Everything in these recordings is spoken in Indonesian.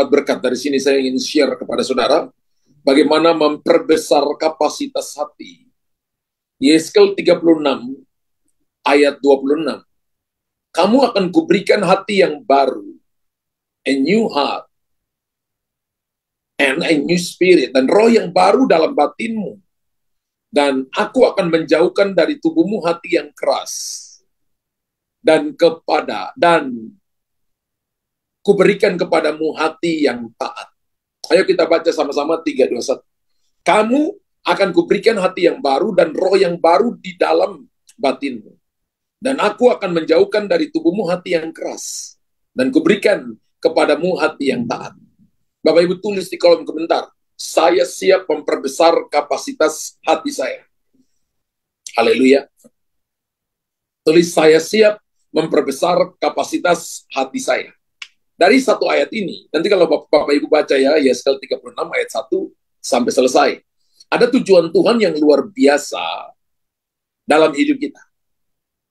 dapat berkat dari sini, saya ingin share kepada saudara bagaimana memperbesar kapasitas hati. Yeskel 36 ayat 26. Kamu akan kuberikan hati yang baru, a new heart, and a new spirit, dan roh yang baru dalam batinmu. Dan aku akan menjauhkan dari tubuhmu hati yang keras, dan kuberikan kepadamu hati yang taat. Ayo kita baca sama-sama 3, 2, 1. Kamu akan kuberikan hati yang baru dan roh yang baru di dalam batinmu. Dan aku akan menjauhkan dari tubuhmu hati yang keras, dan kuberikan kepadamu hati yang taat. Bapak Ibu tulis di kolom komentar, saya siap memperbesar kapasitas hati saya. Haleluya. Tulis, saya siap memperbesar kapasitas hati saya. Dari satu ayat ini, nanti kalau Bapak Ibu baca ya, Yeskel 36 ayat 1 sampai selesai. Ada tujuan Tuhan yang luar biasa dalam hidup kita.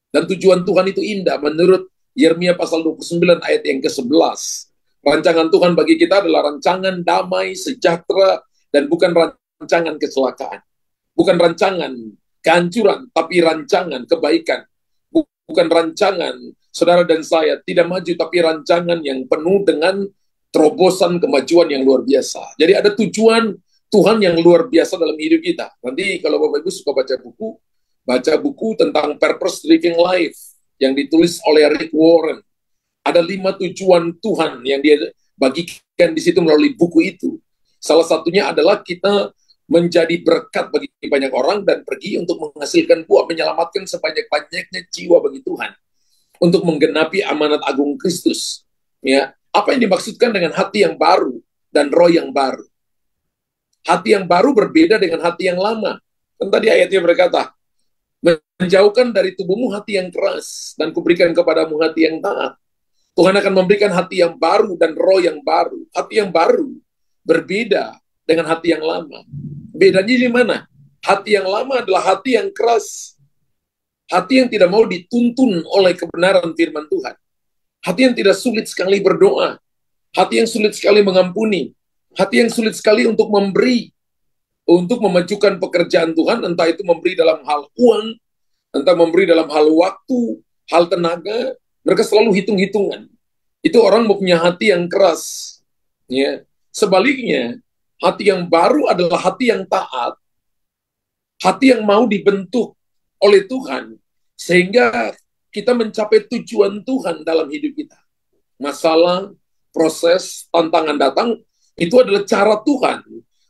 Dan tujuan Tuhan itu indah menurut Yeremia pasal 29 ayat yang ke-11. Rancangan Tuhan bagi kita adalah rancangan damai, sejahtera, dan bukan rancangan kecelakaan. Bukan rancangan kehancuran, tapi rancangan kebaikan. Bukan rancangan saudara dan saya tidak maju, tapi rancangan yang penuh dengan terobosan kemajuan yang luar biasa. Jadi ada tujuan Tuhan yang luar biasa dalam hidup kita. Nanti kalau Bapak Ibu suka baca buku tentang Purpose Driven Life yang ditulis oleh Rick Warren. Ada 5 tujuan Tuhan yang dia bagikan di situ melalui buku itu. Salah satunya adalah kita menjadi berkat bagi banyak orang dan pergi untuk menghasilkan buah, menyelamatkan sebanyak-banyaknya jiwa bagi Tuhan, untuk menggenapi amanat agung Kristus. Ya, apa yang dimaksudkan dengan hati yang baru dan roh yang baru? Hati yang baru berbeda dengan hati yang lama. Kan tadi ayatnya berkata, menjauhkan dari tubuhmu hati yang keras, dan kuberikan kepadamu hati yang taat. Tuhan akan memberikan hati yang baru dan roh yang baru. Hati yang baru berbeda dengan hati yang lama. Bedanya di mana? Hati yang lama adalah hati yang keras. Hati yang tidak mau dituntun oleh kebenaran firman Tuhan. Hati yang tidak sulit sekali berdoa. Hati yang sulit sekali mengampuni. Hati yang sulit sekali untuk memberi. Untuk memajukan pekerjaan Tuhan, entah itu memberi dalam hal uang, entah memberi dalam hal waktu, hal tenaga, mereka selalu hitung-hitungan. Itu orang mempunyai hati yang keras. Ya. Sebaliknya, hati yang baru adalah hati yang taat, hati yang mau dibentuk oleh Tuhan, sehingga kita mencapai tujuan Tuhan dalam hidup kita. Masalah, proses, tantangan datang, itu adalah cara Tuhan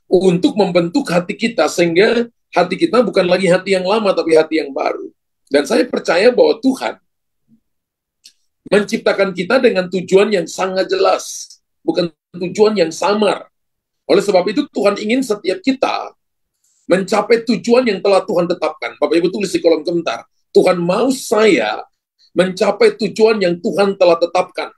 untuk membentuk hati kita, sehingga hati kita bukan lagi hati yang lama, tapi hati yang baru. Dan saya percaya bahwa Tuhan menciptakan kita dengan tujuan yang sangat jelas, bukan tujuan yang samar. Oleh sebab itu, Tuhan ingin setiap kita mencapai tujuan yang telah Tuhan tetapkan. Bapak Ibu tulis di kolom komentar, Tuhan mau saya mencapai tujuan yang Tuhan telah tetapkan.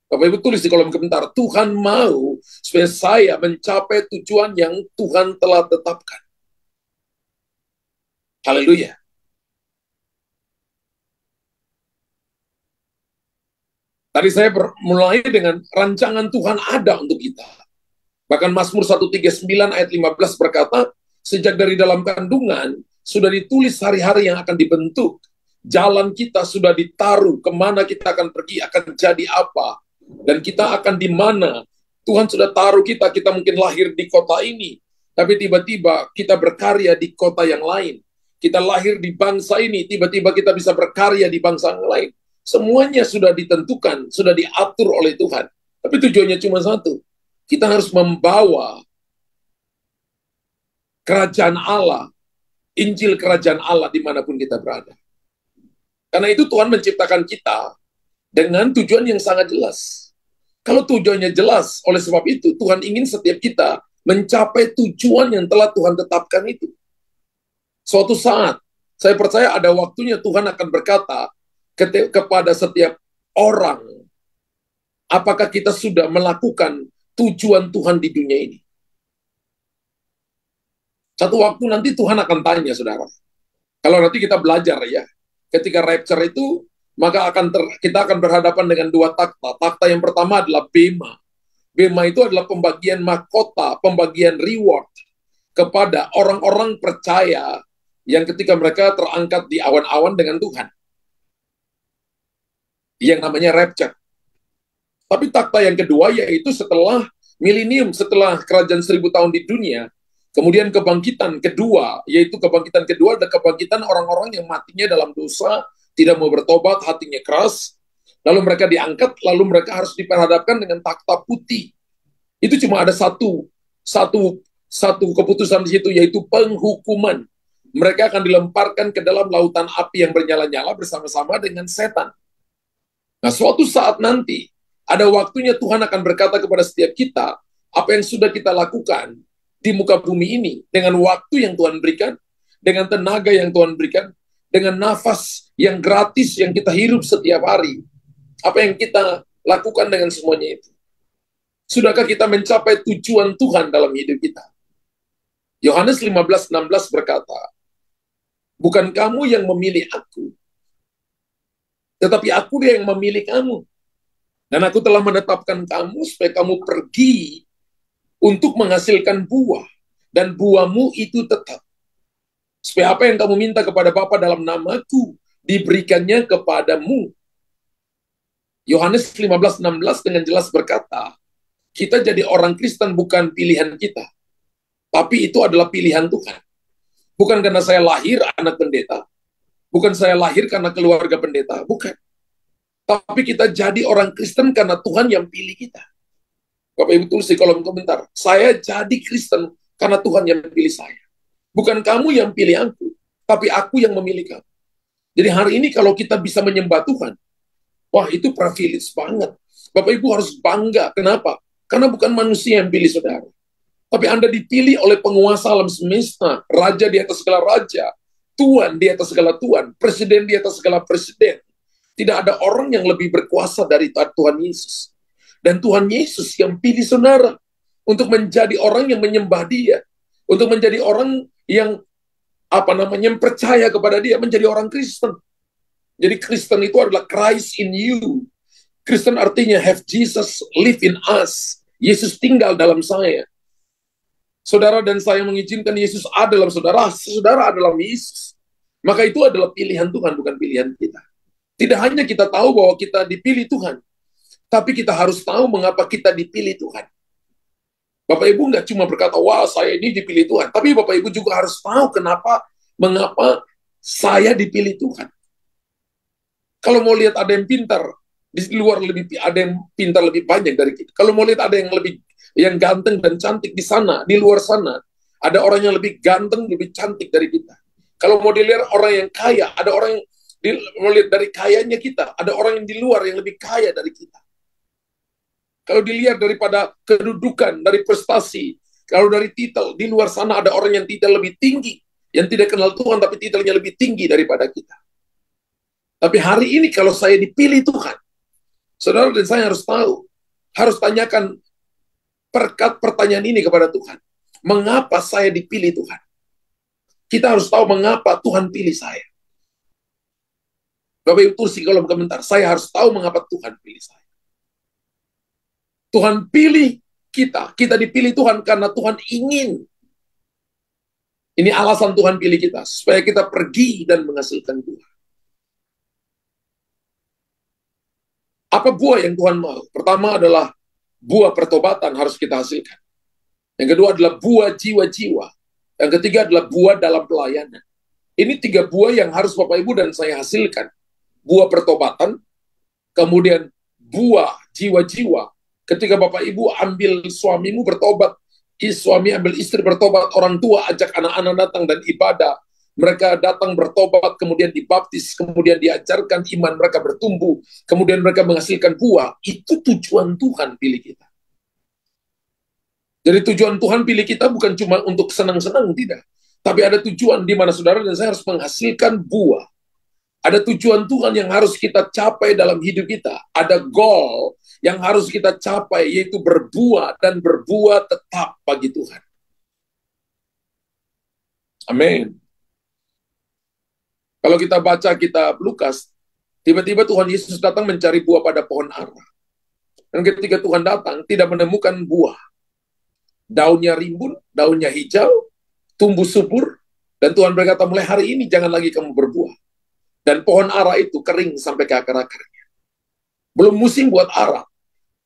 Bapak Ibu tulis di kolom komentar, Tuhan mau supaya saya mencapai tujuan yang Tuhan telah tetapkan. Haleluya. Tadi saya mulai dengan rancangan Tuhan ada untuk kita. Bahkan Mazmur 139 ayat 15 berkata, sejak dari dalam kandungan sudah ditulis hari-hari yang akan dibentuk. Jalan kita sudah ditaruh, kemana kita akan pergi, akan jadi apa. Dan kita akan di mana. Tuhan sudah taruh kita mungkin lahir di kota ini, tapi tiba-tiba kita berkarya di kota yang lain. Kita lahir di bangsa ini, tiba-tiba kita bisa berkarya di bangsa yang lain. Semuanya sudah ditentukan, sudah diatur oleh Tuhan. Tapi tujuannya cuma satu. Kita harus membawa kerajaan Allah, Injil kerajaan Allah dimanapun kita berada. Karena itu Tuhan menciptakan kita dengan tujuan yang sangat jelas. Kalau tujuannya jelas, oleh sebab itu Tuhan ingin setiap kita mencapai tujuan yang telah Tuhan tetapkan itu. Suatu saat, saya percaya ada waktunya Tuhan akan berkata kepada setiap orang, apakah kita sudah melakukan tujuan Tuhan di dunia ini? Satu waktu nanti Tuhan akan tanya, saudara. Kalau nanti kita belajar ya, ketika rapture itu, maka kita akan berhadapan dengan 2 takhta. Takhta yang pertama adalah bema. Bema itu adalah pembagian mahkota, pembagian reward kepada orang-orang percaya yang ketika mereka terangkat di awan-awan dengan Tuhan. Yang namanya rapture. Tapi takhta yang kedua yaitu setelah milenium, setelah kerajaan 1000 tahun di dunia, kemudian kebangkitan kedua, yaitu kebangkitan kedua adalah kebangkitan orang-orang yang matinya dalam dosa, tidak mau bertobat, hatinya keras, lalu mereka diangkat, lalu mereka harus diperhadapkan dengan takhta putih. Itu cuma ada satu keputusan di situ, yaitu penghukuman. Mereka akan dilemparkan ke dalam lautan api yang bernyala-nyala bersama-sama dengan setan. Nah, suatu saat nanti, ada waktunya Tuhan akan berkata kepada setiap kita, apa yang sudah kita lakukan di muka bumi ini, dengan waktu yang Tuhan berikan, dengan tenaga yang Tuhan berikan, dengan nafas yang gratis yang kita hirup setiap hari. Apa yang kita lakukan dengan semuanya itu? Sudahkah kita mencapai tujuan Tuhan dalam hidup kita? Yohanes 15:16 berkata, bukan kamu yang memilih aku, tetapi aku dia yang memilih kamu. Dan aku telah menetapkan kamu supaya kamu pergi untuk menghasilkan buah. Dan buahmu itu tetap. Supaya apa yang kamu minta kepada Bapa dalam namaku, diberikannya kepadamu. Yohanes 15:16 dengan jelas berkata, kita jadi orang Kristen bukan pilihan kita. Tapi itu adalah pilihan Tuhan. Bukan karena saya lahir anak pendeta. Bukan saya lahir karena keluarga pendeta. Bukan. Tapi kita jadi orang Kristen karena Tuhan yang pilih kita. Bapak Ibu tulis di kolom komentar, saya jadi Kristen karena Tuhan yang pilih saya. Bukan kamu yang pilih aku, tapi aku yang memilih kamu. Jadi hari ini kalau kita bisa menyembah Tuhan, wah itu privilege banget. Bapak Ibu harus bangga. Kenapa? Karena bukan manusia yang pilih saudara. Tapi Anda dipilih oleh penguasa alam semesta, raja di atas segala raja, Tuhan di atas segala Tuhan, presiden di atas segala presiden. Tidak ada orang yang lebih berkuasa dari Tuhan Yesus. Dan Tuhan Yesus yang pilih saudara untuk menjadi orang yang menyembah Dia, untuk menjadi orang yang percaya kepada Dia, menjadi orang Kristen. Jadi Kristen itu adalah Christ in you. Kristen artinya have Jesus live in us. Yesus tinggal dalam saya. Saudara dan saya mengizinkan Yesus ada dalam saudara, saudara adalah Yesus. Maka itu adalah pilihan Tuhan, bukan pilihan kita. Tidak hanya kita tahu bahwa kita dipilih Tuhan, tapi kita harus tahu mengapa kita dipilih Tuhan. Bapak Ibu nggak cuma berkata, wah saya ini dipilih Tuhan. Tapi Bapak Ibu juga harus tahu mengapa saya dipilih Tuhan. Kalau mau lihat ada yang pintar, di luar ada yang pintar lebih banyak dari kita. Kalau mau lihat ada yang ganteng dan cantik di sana, di luar sana, ada orang yang lebih ganteng, lebih cantik dari kita. Kalau mau dilihat orang yang kaya, ada orang yang melihat dari kayanya kita, ada orang yang di luar yang lebih kaya dari kita. Kalau dilihat daripada kedudukan, dari prestasi, kalau dari titel, di luar sana ada orang yang titel lebih tinggi, yang tidak kenal Tuhan tapi titelnya lebih tinggi daripada kita. Tapi hari ini kalau saya dipilih Tuhan, saudara dan saya harus tahu, harus tanyakan pertanyaan ini kepada Tuhan. Mengapa saya dipilih Tuhan? Kita harus tahu mengapa Tuhan pilih saya. Bapak Ibu tulis di kolom komentar, saya harus tahu mengapa Tuhan pilih saya. Tuhan pilih kita dipilih Tuhan karena Tuhan ingin. Ini alasan Tuhan pilih kita, supaya kita pergi dan menghasilkan buah. Apa buah yang Tuhan mau? Pertama adalah buah pertobatan harus kita hasilkan. Yang kedua adalah buah jiwa-jiwa. Yang ketiga adalah buah dalam pelayanan. Ini 3 buah yang harus Bapak Ibu dan saya hasilkan. Buah pertobatan, kemudian buah jiwa-jiwa. Ketika Bapak Ibu ambil suamimu bertobat, suami ambil istri bertobat, orang tua ajak anak-anak datang dan ibadah. Mereka datang bertobat, kemudian dibaptis, kemudian diajarkan iman mereka bertumbuh, kemudian mereka menghasilkan buah. Itu tujuan Tuhan pilih kita. Jadi tujuan Tuhan pilih kita bukan cuma untuk senang-senang, tidak. Tapi ada tujuan di mana saudara dan saya harus menghasilkan buah. Ada tujuan Tuhan yang harus kita capai dalam hidup kita. Ada goal yang harus kita capai, yaitu berbuah dan berbuah tetap bagi Tuhan. Amin. Kalau kita baca kitab Lukas, tiba-tiba Tuhan Yesus datang mencari buah pada pohon ara. Dan ketika Tuhan datang, tidak menemukan buah. Daunnya rimbun, daunnya hijau, tumbuh subur, dan Tuhan berkata, mulai hari ini jangan lagi kamu berbuah. Dan pohon ara itu kering sampai ke akar-akarnya. Belum musim buat ara.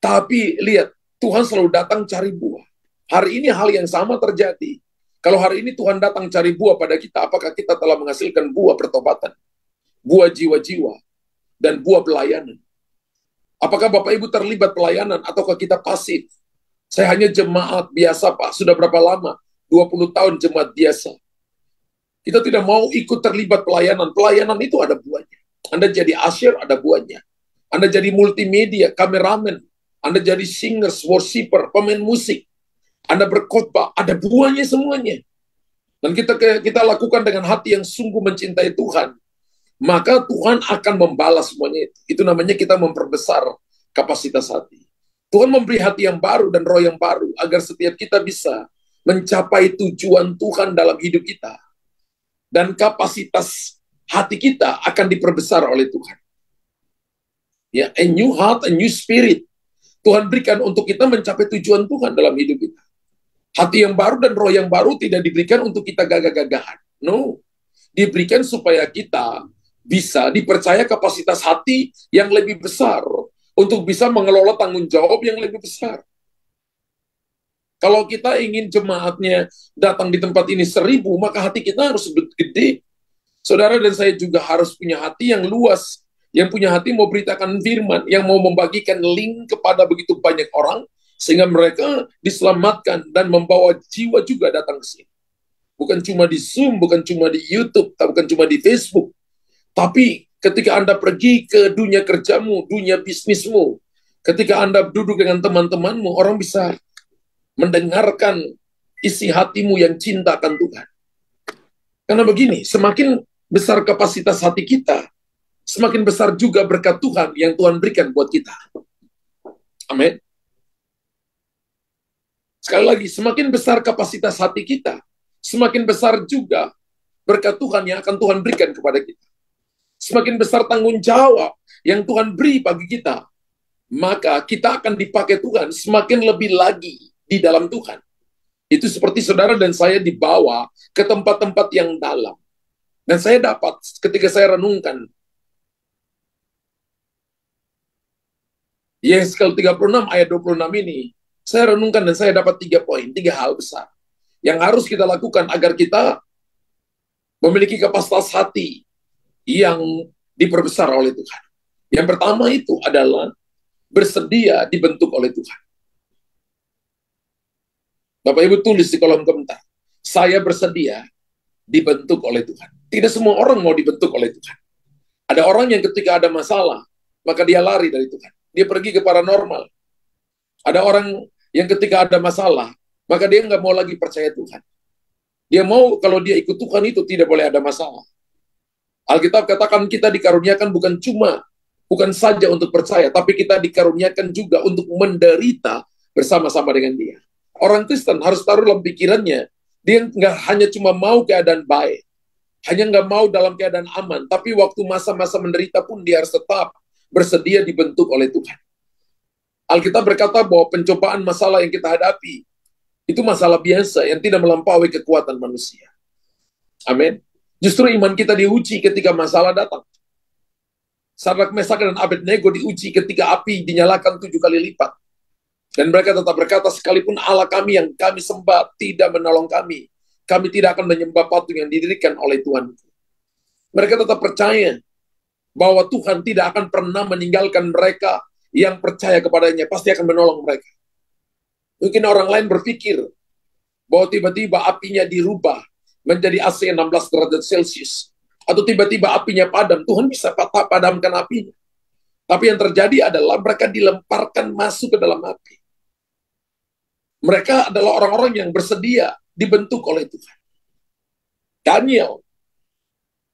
Tapi lihat, Tuhan selalu datang cari buah. Hari ini hal yang sama terjadi. Kalau hari ini Tuhan datang cari buah pada kita, apakah kita telah menghasilkan buah pertobatan, buah jiwa-jiwa, dan buah pelayanan? Apakah Bapak Ibu terlibat pelayanan, ataukah kita pasif? Saya hanya jemaat biasa, Pak. Sudah berapa lama? 20 tahun jemaat biasa. Kita tidak mau ikut terlibat pelayanan. Pelayanan itu ada buahnya. Anda jadi usher, ada buahnya. Anda jadi multimedia, kameramen. Anda jadi singers, worshiper, pemain musik. Anda berkhotbah, ada buahnya semuanya. Dan kita lakukan dengan hati yang sungguh mencintai Tuhan. Maka Tuhan akan membalas semuanya itu. Itu namanya kita memperbesar kapasitas hati. Tuhan memberi hati yang baru dan roh yang baru agar setiap kita bisa mencapai tujuan Tuhan dalam hidup kita. Dan kapasitas hati kita akan diperbesar oleh Tuhan. Ya, a new heart, a new spirit. Tuhan berikan untuk kita mencapai tujuan Tuhan dalam hidup kita. Hati yang baru dan roh yang baru tidak diberikan untuk kita gagah-gagahan. No. Diberikan supaya kita bisa dipercaya kapasitas hati yang lebih besar untuk bisa mengelola tanggung jawab yang lebih besar. Kalau kita ingin jemaatnya datang di tempat ini 1000, maka hati kita harus gede. Saudara dan saya juga harus punya hati yang luas, yang punya hati mau beritakan firman, yang mau membagikan link kepada begitu banyak orang, sehingga mereka diselamatkan dan membawa jiwa juga datang ke sini. Bukan cuma di Zoom, bukan cuma di YouTube, bukan cuma di Facebook, tapi ketika Anda pergi ke dunia kerjamu, dunia bisnismu, ketika Anda duduk dengan teman-temanmu, orang bisa mendengarkan isi hatimu yang cinta akan Tuhan. Karena begini, semakin besar kapasitas hati kita, semakin besar juga berkat Tuhan yang Tuhan berikan buat kita. Amin. Sekali lagi, semakin besar kapasitas hati kita, semakin besar juga berkat Tuhan yang akan Tuhan berikan kepada kita. Semakin besar tanggung jawab yang Tuhan beri bagi kita, maka kita akan dipakai Tuhan semakin lebih lagi di dalam Tuhan. Itu seperti saudara dan saya dibawa ke tempat-tempat yang dalam. Dan saya dapat ketika saya renungkan Yeskel 36 ayat 26 ini, saya renungkan dan saya dapat 3 poin, 3 hal besar yang harus kita lakukan agar kita memiliki kapasitas hati yang diperbesar oleh Tuhan. Yang pertama itu adalah bersedia dibentuk oleh Tuhan. Bapak Ibu tulis di kolom komentar, saya bersedia dibentuk oleh Tuhan. Tidak semua orang mau dibentuk oleh Tuhan. Ada orang yang ketika ada masalah, maka dia lari dari Tuhan. Dia pergi ke paranormal. Ada orang yang ketika ada masalah, maka dia nggak mau lagi percaya Tuhan. Dia mau kalau dia ikut Tuhan itu tidak boleh ada masalah. Alkitab katakan kita dikaruniakan bukan saja untuk percaya, tapi kita dikaruniakan juga untuk menderita bersama-sama dengan dia. Orang Kristen harus taruh dalam pikirannya, dia nggak hanya cuma mau keadaan baik, hanya nggak mau dalam keadaan aman, tapi waktu masa-masa menderita pun dia harus tetap bersedia dibentuk oleh Tuhan. Alkitab berkata bahwa pencobaan masalah yang kita hadapi, itu masalah biasa yang tidak melampaui kekuatan manusia. Amin. Justru iman kita diuji ketika masalah datang. Sadrak, Mesak, dan Abednego diuji ketika api dinyalakan 7 kali lipat. Dan mereka tetap berkata, sekalipun Allah kami yang kami sembah tidak menolong kami tidak akan menyembah patung yang didirikan oleh Tuhan. Mereka tetap percaya bahwa Tuhan tidak akan pernah meninggalkan mereka yang percaya kepadanya, pasti akan menolong mereka. Mungkin orang lain berpikir bahwa tiba-tiba apinya dirubah menjadi AC 16 derajat Celcius. Atau tiba-tiba apinya padam, Tuhan bisa padamkan apinya. Tapi yang terjadi adalah mereka dilemparkan masuk ke dalam api. Mereka adalah orang-orang yang bersedia dibentuk oleh Tuhan. Daniel,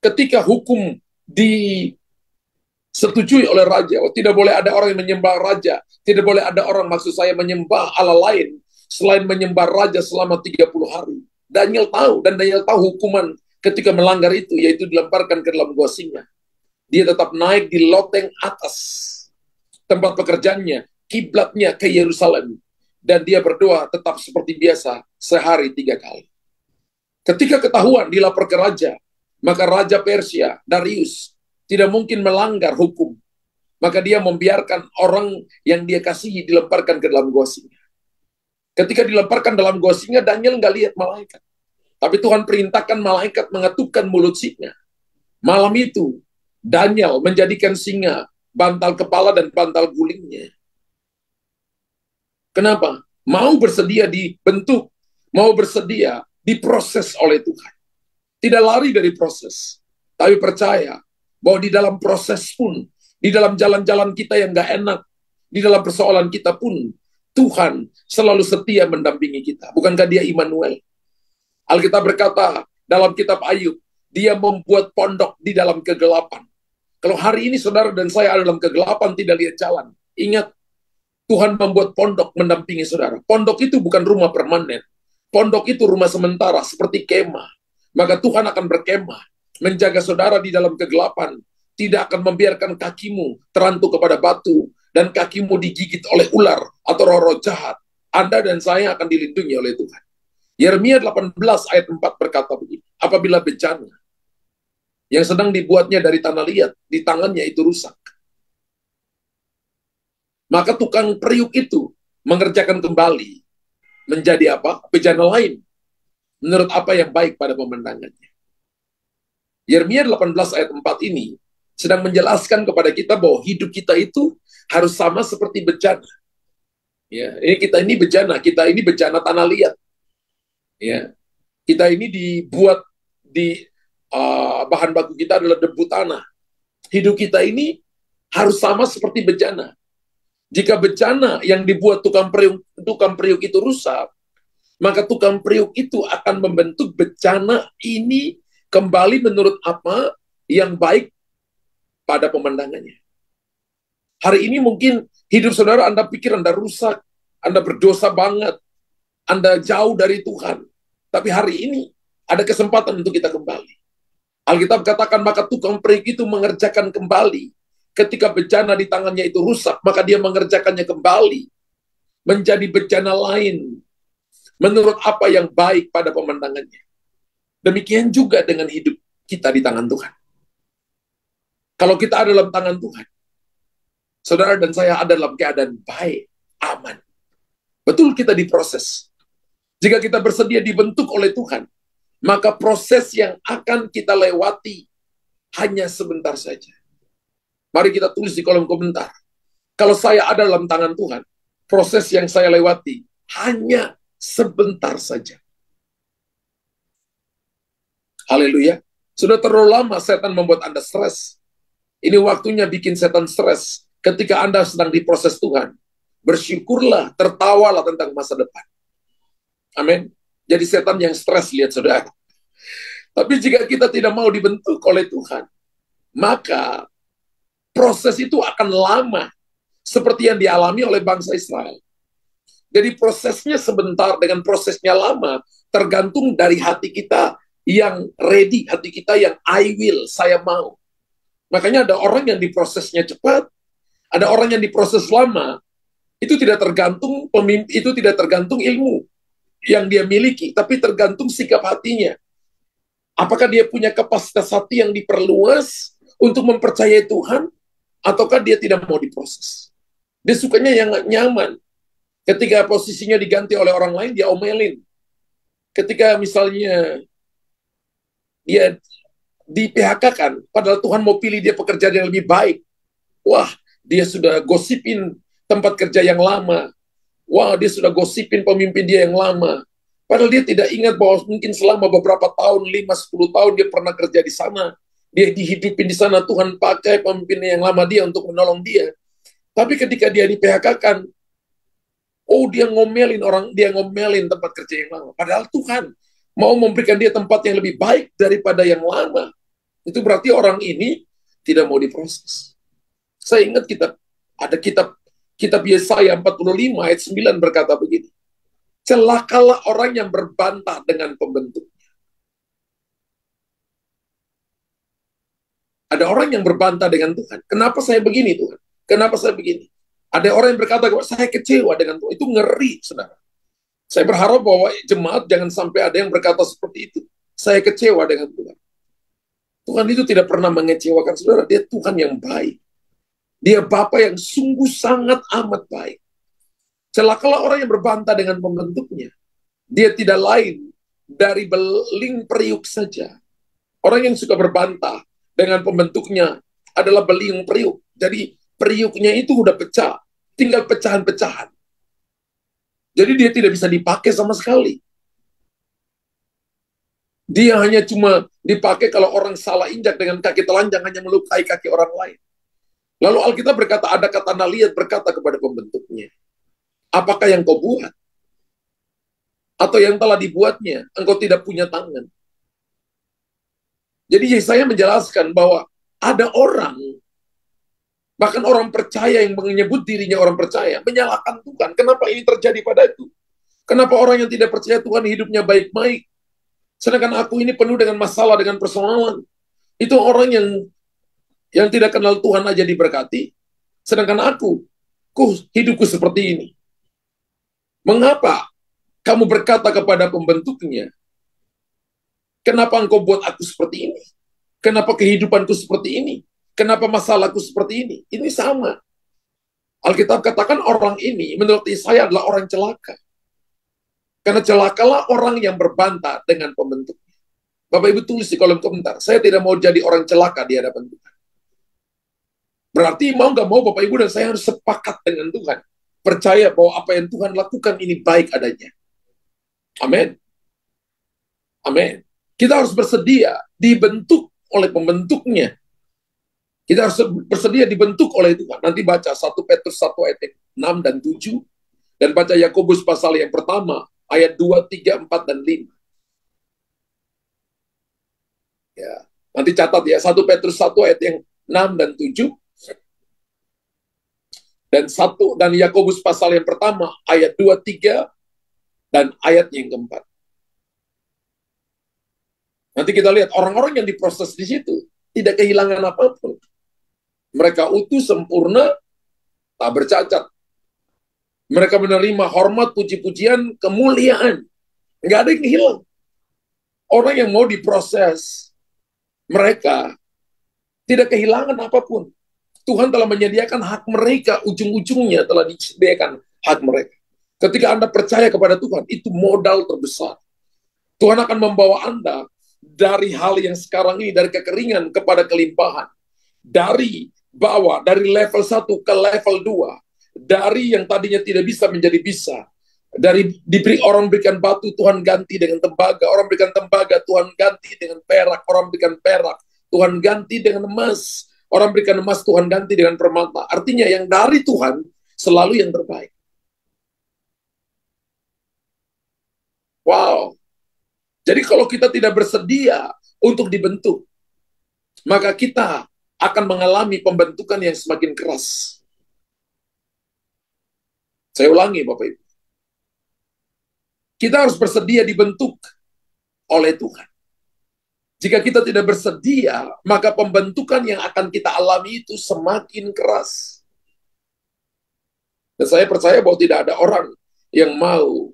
ketika hukum disetujui oleh raja, tidak boleh ada orang yang menyembah raja, tidak boleh ada orang, maksud saya, menyembah Allah lain selain menyembah raja selama 30 hari. Daniel tahu, dan Daniel tahu hukuman ketika melanggar itu, yaitu dilemparkan ke dalam gua singa. Dia tetap naik di loteng atas tempat pekerjaannya, kiblatnya ke Yerusalem. Dan dia berdoa tetap seperti biasa, sehari 3 kali. Ketika ketahuan dilapor ke raja, maka Raja Persia, Darius, tidak mungkin melanggar hukum. Maka dia membiarkan orang yang dia kasihi dilemparkan ke dalam gua singa. Ketika dilemparkan dalam gua singa, Daniel nggak lihat malaikat. Tapi Tuhan perintahkan malaikat mengetupkan mulut singa. Malam itu, Daniel menjadikan singa bantal kepala dan bantal gulingnya. Kenapa? Mau bersedia dibentuk, mau bersedia diproses oleh Tuhan. Tidak lari dari proses, tapi percaya bahwa di dalam proses pun, di dalam jalan-jalan kita yang gak enak, di dalam persoalan kita pun, Tuhan selalu setia mendampingi kita. Bukankah dia Immanuel? Alkitab berkata dalam kitab Ayub, dia membuat pondok di dalam kegelapan. Kalau hari ini saudara dan saya ada dalam kegelapan, tidak lihat jalan, ingat, Tuhan membuat pondok mendampingi saudara. Pondok itu bukan rumah permanen. Pondok itu rumah sementara, seperti kemah. Maka Tuhan akan berkemah, menjaga saudara di dalam kegelapan. Tidak akan membiarkan kakimu terantuk kepada batu, dan kakimu digigit oleh ular atau roh-roh jahat. Anda dan saya akan dilindungi oleh Tuhan. Yeremia 18 ayat 4 berkata begini, apabila bencana yang sedang dibuatnya dari tanah liat, di tangannya itu rusak, maka tukang periuk itu mengerjakan kembali menjadi apa? Bejana lain menurut apa yang baik pada pemandangannya. Yeremia 18 ayat 4 ini sedang menjelaskan kepada kita bahwa hidup kita itu harus sama seperti bejana. Ya, kita ini bejana tanah liat. Ya, kita ini dibuat di bahan baku kita adalah debu tanah. Hidup kita ini harus sama seperti bejana. Jika bejana yang dibuat tukang periuk itu rusak, maka tukang periuk itu akan membentuk bejana ini kembali menurut apa yang baik pada pemandangannya. Hari ini mungkin hidup saudara Anda pikir Anda rusak, Anda berdosa banget, Anda jauh dari Tuhan. Tapi hari ini ada kesempatan untuk kita kembali. Alkitab katakan maka tukang periuk itu mengerjakan kembali. Ketika bejana di tangannya itu rusak, maka dia mengerjakannya kembali menjadi bejana lain menurut apa yang baik pada pemandangannya. Demikian juga dengan hidup kita di tangan Tuhan. Kalau kita ada dalam tangan Tuhan, saudara dan saya ada dalam keadaan baik, aman. Betul kita diproses. Jika kita bersedia dibentuk oleh Tuhan, maka proses yang akan kita lewati hanya sebentar saja. Mari kita tulis di kolom komentar. Kalau saya ada dalam tangan Tuhan, proses yang saya lewati hanya sebentar saja. Haleluya. Sudah terlalu lama setan membuat Anda stres. Ini waktunya bikin setan stres ketika Anda sedang diproses Tuhan. Bersyukurlah, tertawalah tentang masa depan. Amin. Jadi setan yang stres, lihat saudara. Tapi jika kita tidak mau dibentuk oleh Tuhan, maka proses itu akan lama, seperti yang dialami oleh bangsa Israel. Jadi prosesnya sebentar dengan prosesnya lama, tergantung dari hati kita yang ready, hati kita yang I will, saya mau. Makanya ada orang yang diprosesnya cepat, ada orang yang diproses lama. Itu tidak tergantung pemimpin, itu tidak tergantung ilmu yang dia miliki, tapi tergantung sikap hatinya. Apakah dia punya kapasitas hati yang diperluas untuk mempercayai Tuhan, ataukah dia tidak mau diproses? Dia sukanya yang nyaman. Ketika posisinya diganti oleh orang lain, dia omelin. Ketika misalnya dia di PHK-kan, padahal Tuhan mau pilih dia pekerjaan yang lebih baik. Wah, dia sudah gosipin tempat kerja yang lama. Wah, dia sudah gosipin pemimpin dia yang lama. Padahal dia tidak ingat bahwa mungkin selama beberapa tahun, 5-10 tahun dia pernah kerja di sana. Dia dihidupin di sana, Tuhan pakai pemimpin yang lama dia untuk menolong dia. Tapi ketika dia di PHK-kan, dia ngomelin tempat kerja yang lama. Padahal Tuhan mau memberikan dia tempat yang lebih baik daripada yang lama. Itu berarti orang ini tidak mau diproses. Saya ingat ada kitab Yesaya 45 ayat 9 berkata begini. Celakalah orang yang berbantah dengan pembentuk. Ada orang yang berbantah dengan Tuhan. Kenapa saya begini, Tuhan? Kenapa saya begini? Ada orang yang berkata, saya kecewa dengan Tuhan. Itu ngeri, saudara. Saya berharap bahwa jemaat jangan sampai ada yang berkata seperti itu. Saya kecewa dengan Tuhan. Tuhan itu tidak pernah mengecewakan saudara. Dia Tuhan yang baik. Dia Bapa yang sungguh sangat amat baik. Celakalah orang yang berbantah dengan pembentuknya. Dia tidak lain dari beling periuk saja. Orang yang suka berbantah dengan pembentuknya adalah beling periuk. Jadi periuknya itu udah pecah. Tinggal pecahan-pecahan. Jadi dia tidak bisa dipakai sama sekali. Dia hanya cuma dipakai kalau orang salah injak dengan kaki telanjang, hanya melukai kaki orang lain. Lalu Alkitab berkata, ada kata Naliat berkata kepada pembentuknya, apakah yang kau buat? Atau yang telah dibuatnya, engkau tidak punya tangan. Jadi Yesaya menjelaskan bahwa ada orang, bahkan orang percaya yang menyebut dirinya orang percaya, menyalahkan Tuhan. Kenapa ini terjadi pada itu? Kenapa orang yang tidak percaya Tuhan hidupnya baik-baik? Sedangkan aku ini penuh dengan masalah, dengan persoalan. Itu orang yang tidak kenal Tuhan aja diberkati. Sedangkan hidupku seperti ini. Mengapa kamu berkata kepada pembentuknya, kenapa engkau buat aku seperti ini? Kenapa kehidupanku seperti ini? Kenapa masalahku seperti ini? Ini sama. Alkitab katakan orang ini menurut Yesaya adalah orang celaka. Karena celakalah orang yang berbantah dengan pembentuknya. Bapak Ibu tulis di kolom komentar, saya tidak mau jadi orang celaka di hadapan Tuhan. Berarti mau nggak mau Bapak Ibu dan saya harus sepakat dengan Tuhan. Percaya bahwa apa yang Tuhan lakukan ini baik adanya. Amin. Amin. Kita harus bersedia dibentuk oleh pembentuknya. Kita harus bersedia dibentuk oleh Tuhan. Nanti baca 1 Petrus 1 ayat 6 dan 7. Dan baca Yakobus pasal yang pertama, ayat 2, 3, 4, dan 5. Ya, nanti catat ya, 1 Petrus 1 ayat yang 6 dan 7. Dan Yakobus pasal yang pertama, ayat 2, 3, dan ayat yang keempat. Nanti kita lihat orang-orang yang diproses di situ tidak kehilangan apapun. Mereka utuh, sempurna, tak bercacat. Mereka menerima hormat, puji-pujian, kemuliaan. Nggak ada yang hilang. Orang yang mau diproses, mereka tidak kehilangan apapun. Tuhan telah menyediakan hak mereka, ujung-ujungnya telah disediakan hak mereka. Ketika Anda percaya kepada Tuhan, itu modal terbesar. Tuhan akan membawa Anda dari hal yang sekarang ini, dari kekeringan kepada kelimpahan. Dari bawah, dari level 1 ke level 2. Dari yang tadinya tidak bisa menjadi bisa. Dari diberi orang berikan batu, Tuhan ganti dengan tembaga. Orang berikan tembaga, Tuhan ganti dengan perak. Orang berikan perak, Tuhan ganti dengan emas. Orang berikan emas, Tuhan ganti dengan permata. Artinya yang dari Tuhan selalu yang terbaik. Wow. Jadi kalau kita tidak bersedia untuk dibentuk, maka kita akan mengalami pembentukan yang semakin keras. Saya ulangi Bapak Ibu. Kita harus bersedia dibentuk oleh Tuhan. Jika kita tidak bersedia, maka pembentukan yang akan kita alami itu semakin keras. Dan saya percaya bahwa tidak ada orang yang mau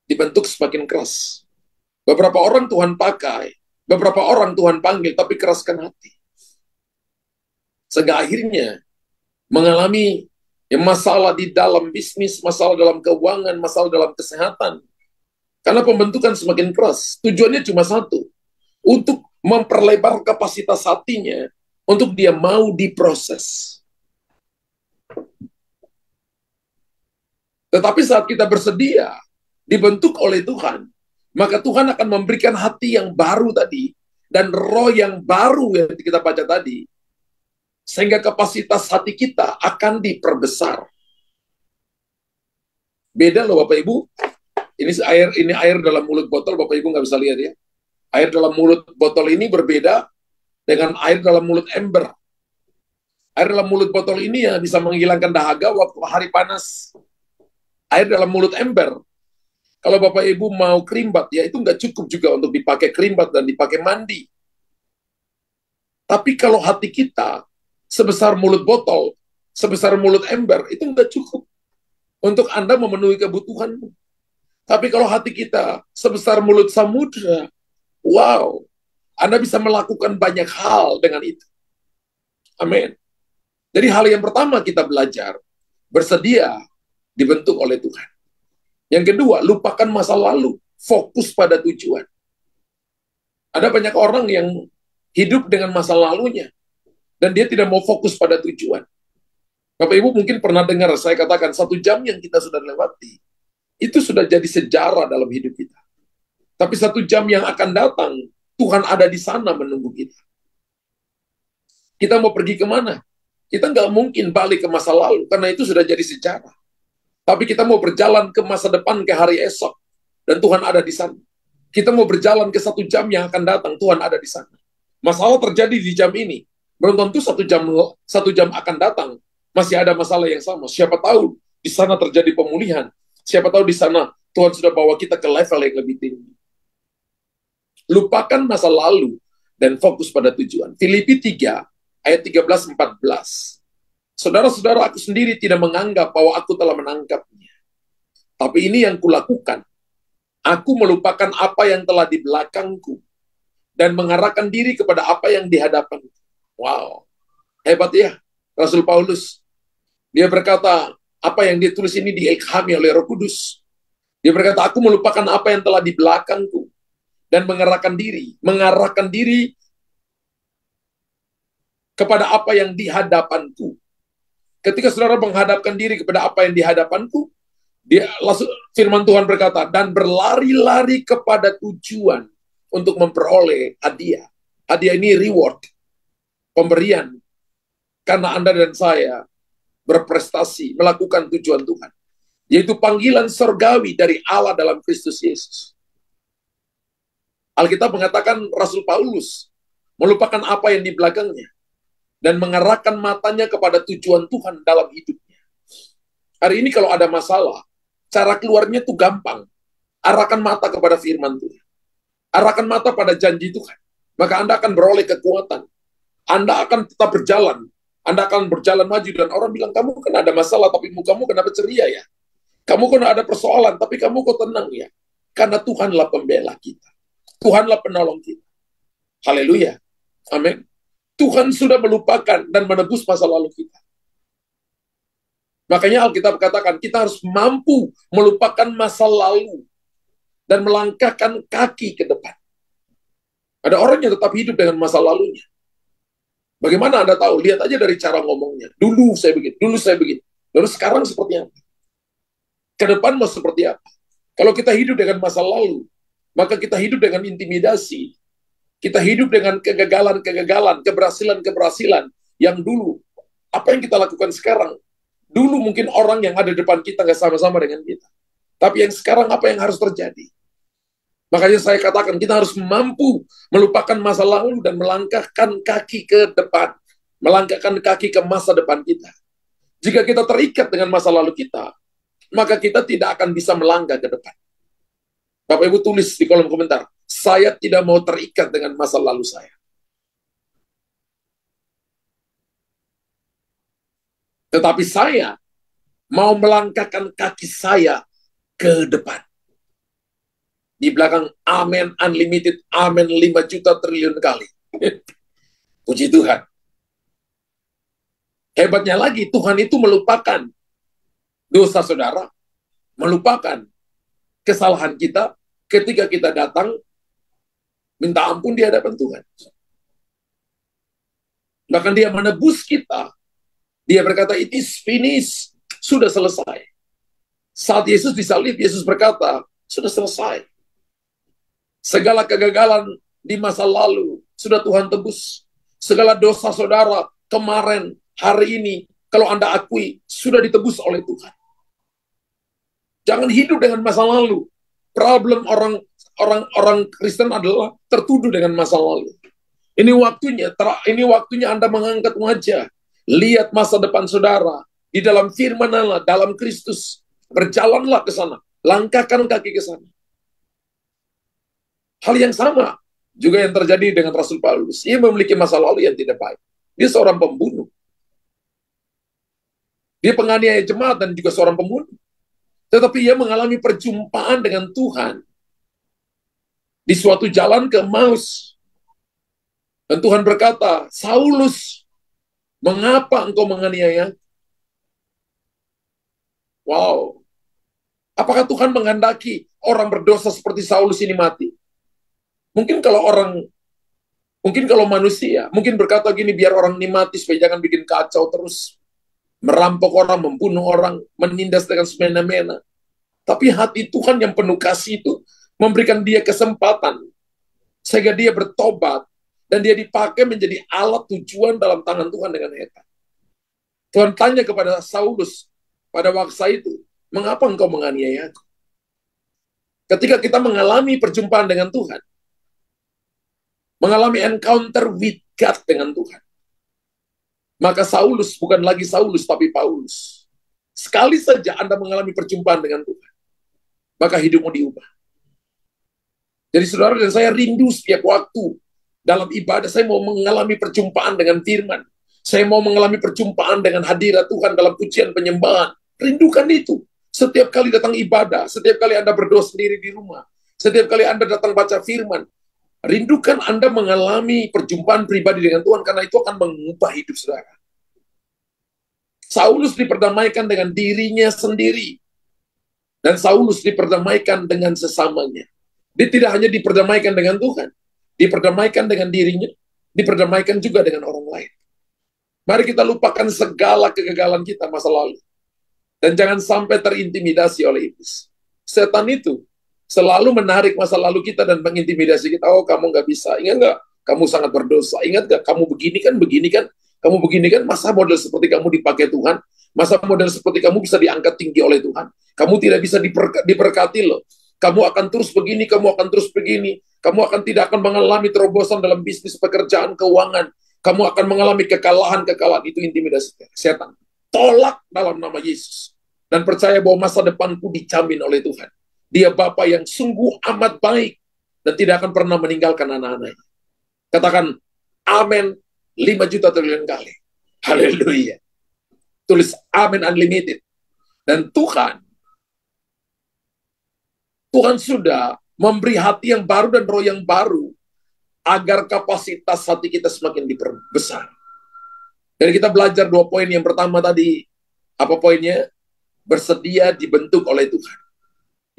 dibentuk semakin keras. Beberapa orang Tuhan pakai, beberapa orang Tuhan panggil, tapi keraskan hati. Sehingga akhirnya mengalami masalah di dalam bisnis, masalah dalam keuangan, masalah dalam kesehatan. Karena pembentukan semakin keras. Tujuannya cuma satu, untuk memperlebar kapasitas hatinya, untuk dia mau diproses. Tetapi saat kita bersedia dibentuk oleh Tuhan, maka Tuhan akan memberikan hati yang baru tadi, dan roh yang baru yang kita baca tadi, sehingga kapasitas hati kita akan diperbesar. Beda loh Bapak Ibu, ini air dalam mulut botol, Bapak Ibu nggak bisa lihat ya. Air dalam mulut botol ini berbeda dengan air dalam mulut ember. Air dalam mulut botol ini ya bisa menghilangkan dahaga waktu hari panas. Air dalam mulut ember, kalau Bapak Ibu mau kerimbat, ya itu nggak cukup juga untuk dipakai kerimbat dan dipakai mandi. Tapi kalau hati kita sebesar mulut botol, sebesar mulut ember, itu nggak cukup untuk Anda memenuhi kebutuhanmu. Tapi kalau hati kita sebesar mulut samudra, wow, Anda bisa melakukan banyak hal dengan itu. Amin. Jadi hal yang pertama kita belajar, bersedia dibentuk oleh Tuhan. Yang kedua, lupakan masa lalu, fokus pada tujuan. Ada banyak orang yang hidup dengan masa lalunya, dan dia tidak mau fokus pada tujuan. Bapak Ibu mungkin pernah dengar saya katakan, 1 jam yang kita sudah lewati, itu sudah jadi sejarah dalam hidup kita. Tapi 1 jam yang akan datang, Tuhan ada di sana menunggu kita. Kita mau pergi kemana? Kita nggak mungkin balik ke masa lalu, karena itu sudah jadi sejarah. Tapi kita mau berjalan ke masa depan, ke hari esok, dan Tuhan ada di sana. Kita mau berjalan ke 1 jam yang akan datang, Tuhan ada di sana. Masalah terjadi di jam ini, belum tentu 1 jam akan datang, masih ada masalah yang sama. Siapa tahu di sana terjadi pemulihan. Siapa tahu di sana Tuhan sudah bawa kita ke level yang lebih tinggi. Lupakan masa lalu dan fokus pada tujuan. Filipi 3 ayat 13-14. Saudara-saudara, aku sendiri tidak menganggap bahwa aku telah menangkapnya. Tapi ini yang kulakukan. Aku melupakan apa yang telah di belakangku dan mengarahkan diri kepada apa yang di hadapanku. Wow, hebat ya Rasul Paulus. Dia berkata, apa yang dia tulis ini diilhami oleh Roh Kudus. Dia berkata, aku melupakan apa yang telah di belakangku dan mengarahkan diri kepada apa yang di hadapanku. Ketika saudara menghadapkan diri kepada apa yang di hadapanku, dia langsung firman Tuhan berkata, dan berlari-lari kepada tujuan untuk memperoleh hadiah. Hadiah ini reward, pemberian, karena Anda dan saya berprestasi, melakukan tujuan Tuhan, yaitu panggilan surgawi dari Allah dalam Kristus Yesus. Alkitab mengatakan Rasul Paulus melupakan apa yang di belakangnya dan mengarahkan matanya kepada tujuan Tuhan dalam hidupnya. Hari ini kalau ada masalah, cara keluarnya itu gampang. Arahkan mata kepada firman Tuhan. Arahkan mata pada janji Tuhan. Maka Anda akan beroleh kekuatan. Anda akan tetap berjalan. Anda akan berjalan maju dan orang bilang, kamu kan ada masalah, tapi kamu kenapa ceria ya? Kamu kan ada persoalan, tapi kamu kok tenang ya? Karena Tuhanlah pembela kita. Tuhanlah penolong kita. Haleluya. Amin. Tuhan sudah melupakan dan menebus masa lalu kita. Makanya Alkitab katakan, kita harus mampu melupakan masa lalu dan melangkahkan kaki ke depan. Ada orang yang tetap hidup dengan masa lalunya. Bagaimana Anda tahu? Lihat aja dari cara ngomongnya. Dulu saya begini, dulu saya begini. Lalu sekarang seperti apa? Ke depan mau seperti apa? Kalau kita hidup dengan masa lalu, maka kita hidup dengan intimidasi. Kita hidup dengan kegagalan-kegagalan, keberhasilan-keberhasilan yang dulu. Apa yang kita lakukan sekarang? Dulu mungkin orang yang ada di depan kita nggak sama-sama dengan kita. Tapi yang sekarang apa yang harus terjadi? Makanya saya katakan kita harus mampu melupakan masa lalu dan melangkahkan kaki ke depan. Melangkahkan kaki ke masa depan kita. Jika kita terikat dengan masa lalu kita, maka kita tidak akan bisa melangkah ke depan. Bapak Ibu tulis di kolom komentar, saya tidak mau terikat dengan masa lalu saya. Tetapi saya mau melangkahkan kaki saya ke depan. Di belakang amen unlimited, amen 5 juta triliun kali. Puji Tuhan. Hebatnya lagi, Tuhan itu melupakan dosa saudara, melupakan kesalahan kita ketika kita datang minta ampun di hadapan Tuhan. Bahkan dia menebus kita. Dia berkata, it is finished. Sudah selesai. Saat Yesus disalib, Yesus berkata, sudah selesai. Segala kegagalan di masa lalu sudah Tuhan tebus. Segala dosa saudara kemarin, hari ini, kalau Anda akui, sudah ditebus oleh Tuhan. Jangan hidup dengan masa lalu. Problem orang Kristen adalah tertuduh dengan masa lalu. Ini waktunya Anda mengangkat wajah. Lihat masa depan saudara. Di dalam firman Allah, dalam Kristus. Berjalanlah ke sana. Langkahkan kaki ke sana. Hal yang sama juga yang terjadi dengan Rasul Paulus. Ia memiliki masa lalu yang tidak baik. Dia seorang pembunuh. Dia penganiaya jemaat dan juga seorang pembunuh. Tetapi ia mengalami perjumpaan dengan Tuhan di suatu jalan ke Emmaus. Dan Tuhan berkata, Saulus, mengapa engkau menganiaya? Wow. Apakah Tuhan menghendaki orang berdosa seperti Saulus ini mati? Mungkin kalau manusia, mungkin berkata gini, biar orang ini mati supaya jangan bikin kacau terus. Merampok orang, membunuh orang, menindas dengan semena-mena. Tapi hati Tuhan yang penuh kasih itu memberikan dia kesempatan sehingga dia bertobat dan dia dipakai menjadi alat tujuan dalam tangan Tuhan dengan hebat. Tuhan tanya kepada Saulus pada waktu itu, mengapa engkau menganiaya aku? Ketika kita mengalami perjumpaan dengan Tuhan, mengalami encounter with God dengan Tuhan, maka Saulus bukan lagi Saulus tapi Paulus. Sekali saja Anda mengalami perjumpaan dengan Tuhan, maka hidupmu diubah. Jadi saudara dan saya rindu setiap waktu dalam ibadah, saya mau mengalami perjumpaan dengan firman. Saya mau mengalami perjumpaan dengan hadirat Tuhan dalam pujian penyembahan. Rindukan itu. Setiap kali datang ibadah, setiap kali Anda berdoa sendiri di rumah, setiap kali Anda datang baca firman, rindukan Anda mengalami perjumpaan pribadi dengan Tuhan, karena itu akan mengubah hidup saudara. Saulus diperdamaikan dengan dirinya sendiri. Dan Saulus diperdamaikan dengan sesamanya. Dia tidak hanya diperdamaikan dengan Tuhan, diperdamaikan dengan dirinya, diperdamaikan juga dengan orang lain. Mari kita lupakan segala kegagalan kita masa lalu. Dan jangan sampai terintimidasi oleh iblis. Setan itu selalu menarik masa lalu kita dan mengintimidasi kita. Oh, kamu nggak bisa. Ingat nggak? Kamu sangat berdosa. Ingat nggak? Kamu begini kan, begini kan. Kamu begini kan. Masa model seperti kamu dipakai Tuhan? Masa model seperti kamu bisa diangkat tinggi oleh Tuhan? Kamu tidak bisa diberkati loh. Kamu akan terus begini, kamu akan terus begini. Kamu akan tidak akan mengalami terobosan dalam bisnis, pekerjaan, keuangan. Kamu akan mengalami kekalahan-kekalahan. Itu intimidasi setan. Tolak dalam nama Yesus. Dan percaya bahwa masa depanku dijamin oleh Tuhan. Dia Bapa yang sungguh amat baik dan tidak akan pernah meninggalkan anak-anaknya. Katakan amin 5 juta triliun kali. Haleluya. Tulis amin unlimited. Dan Tuhan sudah memberi hati yang baru dan roh yang baru agar kapasitas hati kita semakin diperbesar. Jadi kita belajar 2 poin. Yang pertama tadi, apa poinnya? Bersedia dibentuk oleh Tuhan.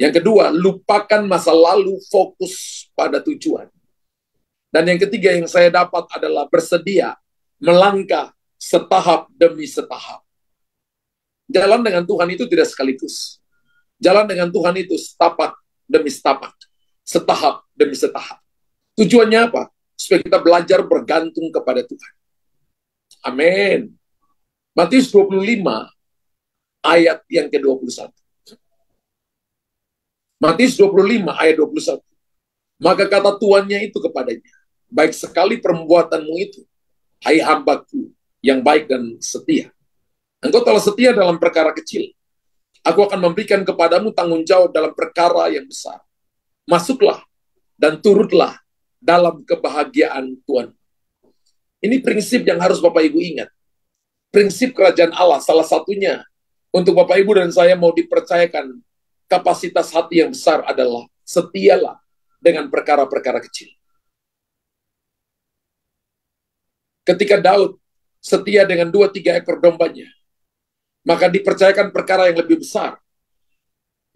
Yang kedua, lupakan masa lalu, fokus pada tujuan. Dan yang ketiga yang saya dapat adalah bersedia melangkah setahap demi setahap. Jalan dengan Tuhan itu tidak sekaligus. Jalan dengan Tuhan itu setapak demi setapak, setahap demi setahap. Tujuannya apa? Supaya kita belajar bergantung kepada Tuhan. Amin. Matius 25 ayat yang ke-21. Matius 25 ayat 21. Maka kata tuannya itu kepadanya, baik sekali perbuatanmu itu, hai hambaku yang baik dan setia. Engkau telah setia dalam perkara kecil. Aku akan memberikan kepadamu tanggung jawab dalam perkara yang besar. Masuklah dan turutlah dalam kebahagiaan Tuhan. Ini prinsip yang harus Bapak Ibu ingat. Prinsip kerajaan Allah, salah satunya untuk Bapak Ibu dan saya mau dipercayakan kapasitas hati yang besar adalah setialah dengan perkara-perkara kecil. Ketika Daud setia dengan 2-3 ekor dombanya, maka dipercayakan perkara yang lebih besar,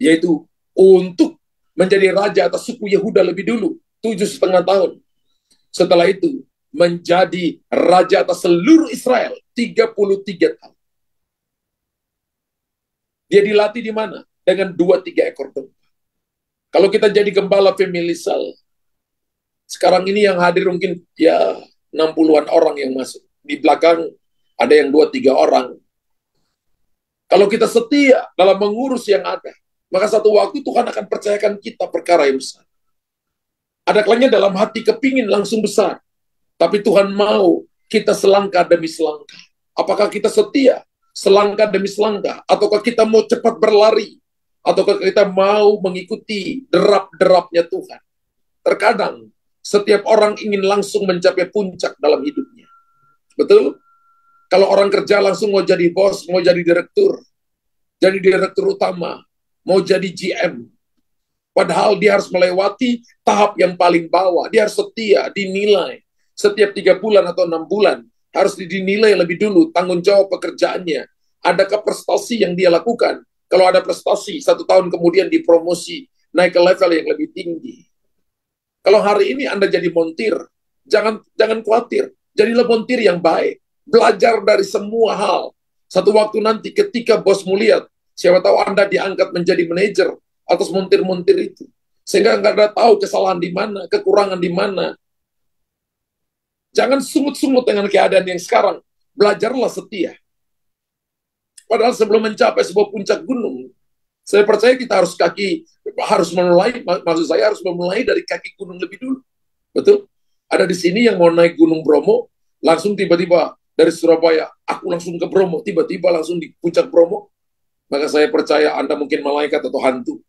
yaitu untuk menjadi raja atas suku Yehuda lebih dulu, 7,5 tahun. Setelah itu, menjadi raja atas seluruh Israel, 33 tahun. Dia dilatih di mana? Dengan 2-3 ekor domba. Kalau kita jadi gembala familisal, sekarang ini yang hadir mungkin ya 60-an orang yang masuk. Di belakang ada yang 2-3 orang. Kalau kita setia dalam mengurus yang ada, maka satu waktu Tuhan akan percayakan kita perkara yang besar. Ada kalanya dalam hati kepingin langsung besar, tapi Tuhan mau kita selangkah demi selangkah. Apakah kita setia selangkah demi selangkah, ataukah kita mau cepat berlari, ataukah kita mau mengikuti derap-derapnya Tuhan? Terkadang setiap orang ingin langsung mencapai puncak dalam hidupnya. Betul? Kalau orang kerja langsung mau jadi bos, mau jadi direktur utama, mau jadi GM. Padahal dia harus melewati tahap yang paling bawah. Dia harus setia, dinilai. Setiap 3 bulan atau 6 bulan, harus dinilai lebih dulu tanggung jawab pekerjaannya. Adakah prestasi yang dia lakukan? Kalau ada prestasi, 1 tahun kemudian dipromosi, naik ke level yang lebih tinggi. Kalau hari ini Anda jadi montir, jangan khawatir. Jadilah montir yang baik. Belajar dari semua hal. Satu waktu nanti ketika bosmu lihat, siapa tahu Anda diangkat menjadi manajer atas montir-montir itu. Sehingga Anda tahu kesalahan di mana, kekurangan di mana. Jangan sungut-sungut dengan keadaan yang sekarang. Belajarlah setia. Padahal sebelum mencapai sebuah puncak gunung, saya percaya kita harus mulai, maksud saya harus memulai dari kaki gunung lebih dulu. Betul? Ada di sini yang mau naik Gunung Bromo, langsung tiba-tiba dari Surabaya, aku langsung ke Bromo, tiba-tiba langsung di puncak Bromo. Maka saya percaya Anda mungkin malaikat atau hantu.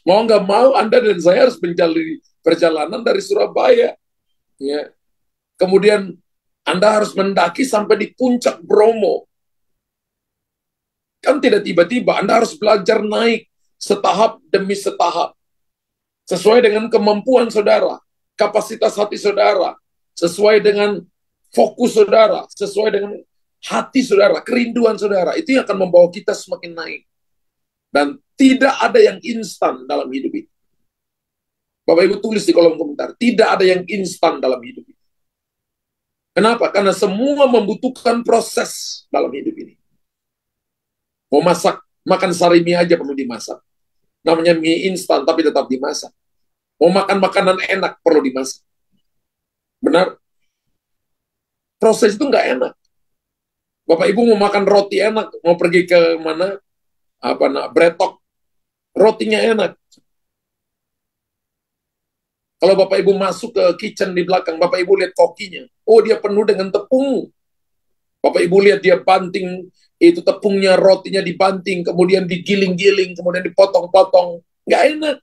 Mau nggak mau, Anda dan saya harus menjalani perjalanan dari Surabaya. Ya. Kemudian Anda harus mendaki sampai di puncak Bromo. Kan tidak tiba-tiba, Anda harus belajar naik setahap demi setahap. Sesuai dengan kemampuan saudara, kapasitas hati saudara, sesuai dengan fokus saudara, sesuai dengan hati saudara, kerinduan saudara. Itu yang akan membawa kita semakin naik. Dan tidak ada yang instan dalam hidup ini. Bapak Ibu tulis di kolom komentar, tidak ada yang instan dalam hidup ini. Kenapa? Karena semua membutuhkan proses dalam hidup ini. Mau masak, makan sari mie aja perlu dimasak. Namanya mie instan, tapi tetap dimasak. Mau makan makanan enak, perlu dimasak. Benar? Proses itu nggak enak. Bapak Ibu mau makan roti enak, mau pergi ke mana? Bretok. Rotinya enak. Kalau Bapak Ibu masuk ke kitchen di belakang, Bapak Ibu lihat kokinya. Oh, dia penuh dengan tepung. Bapak Ibu lihat dia banting, itu tepungnya, rotinya dibanting, kemudian digiling-giling, kemudian dipotong-potong. Nggak enak.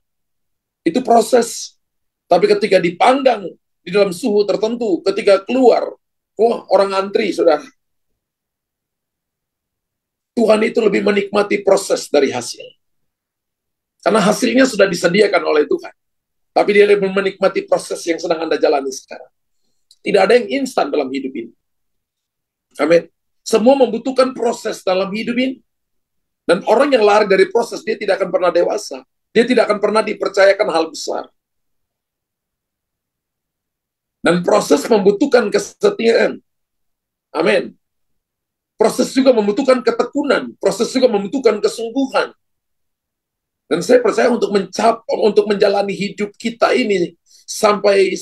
Itu proses. Tapi ketika dipanggang di dalam suhu tertentu, ketika keluar, wah, orang antri, saudara. Tuhan itu lebih menikmati proses dari hasil. Karena hasilnya sudah disediakan oleh Tuhan. Tapi dia lebih menikmati proses yang sedang Anda jalani sekarang. Tidak ada yang instan dalam hidup ini. Amin. Semua membutuhkan proses dalam hidup ini. Dan orang yang lari dari proses, dia tidak akan pernah dewasa. Dia tidak akan pernah dipercayakan hal besar. Dan proses membutuhkan kesetiaan. Amin. Proses juga membutuhkan ketekunan. Proses juga membutuhkan kesungguhan. Dan saya percaya untuk menjalani hidup kita ini sampai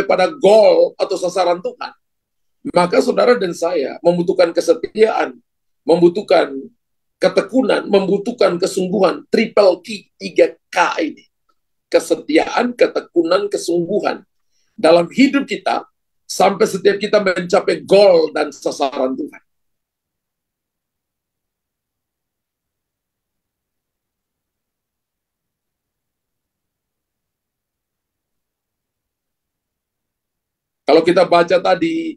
pada goal atau sasaran Tuhan, maka saudara dan saya membutuhkan kesetiaan, membutuhkan ketekunan, membutuhkan kesungguhan, triple K, 3K ini. Kesetiaan, ketekunan, kesungguhan dalam hidup kita sampai setiap kita mencapai goal dan sasaran Tuhan. Kalau kita baca tadi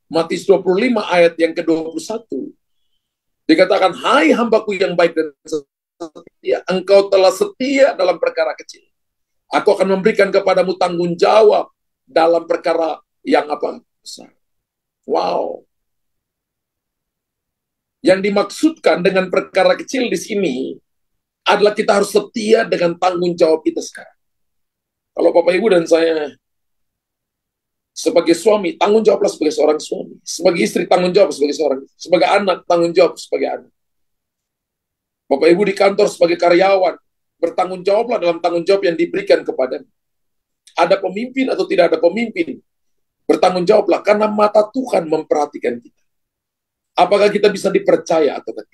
Matius 25 ayat yang ke-21, dikatakan, hai hambaku yang baik dan setia, engkau telah setia dalam perkara kecil. Aku akan memberikan kepadamu tanggung jawab dalam perkara yang besar. Wow. Yang dimaksudkan dengan perkara kecil di sini adalah kita harus setia dengan tanggung jawab kita sekarang. Kalau Bapak Ibu dan saya sebagai suami, tanggung jawablah sebagai seorang suami. Sebagai istri, tanggung jawab sebagai seorang istri. Sebagai anak, tanggung jawab sebagai anak. Bapak Ibu di kantor sebagai karyawan, bertanggung jawablah dalam tanggung jawab yang diberikan kepada. Ada pemimpin atau tidak ada pemimpin, bertanggung jawablah karena mata Tuhan memperhatikan kita. Apakah kita bisa dipercaya atau tidak?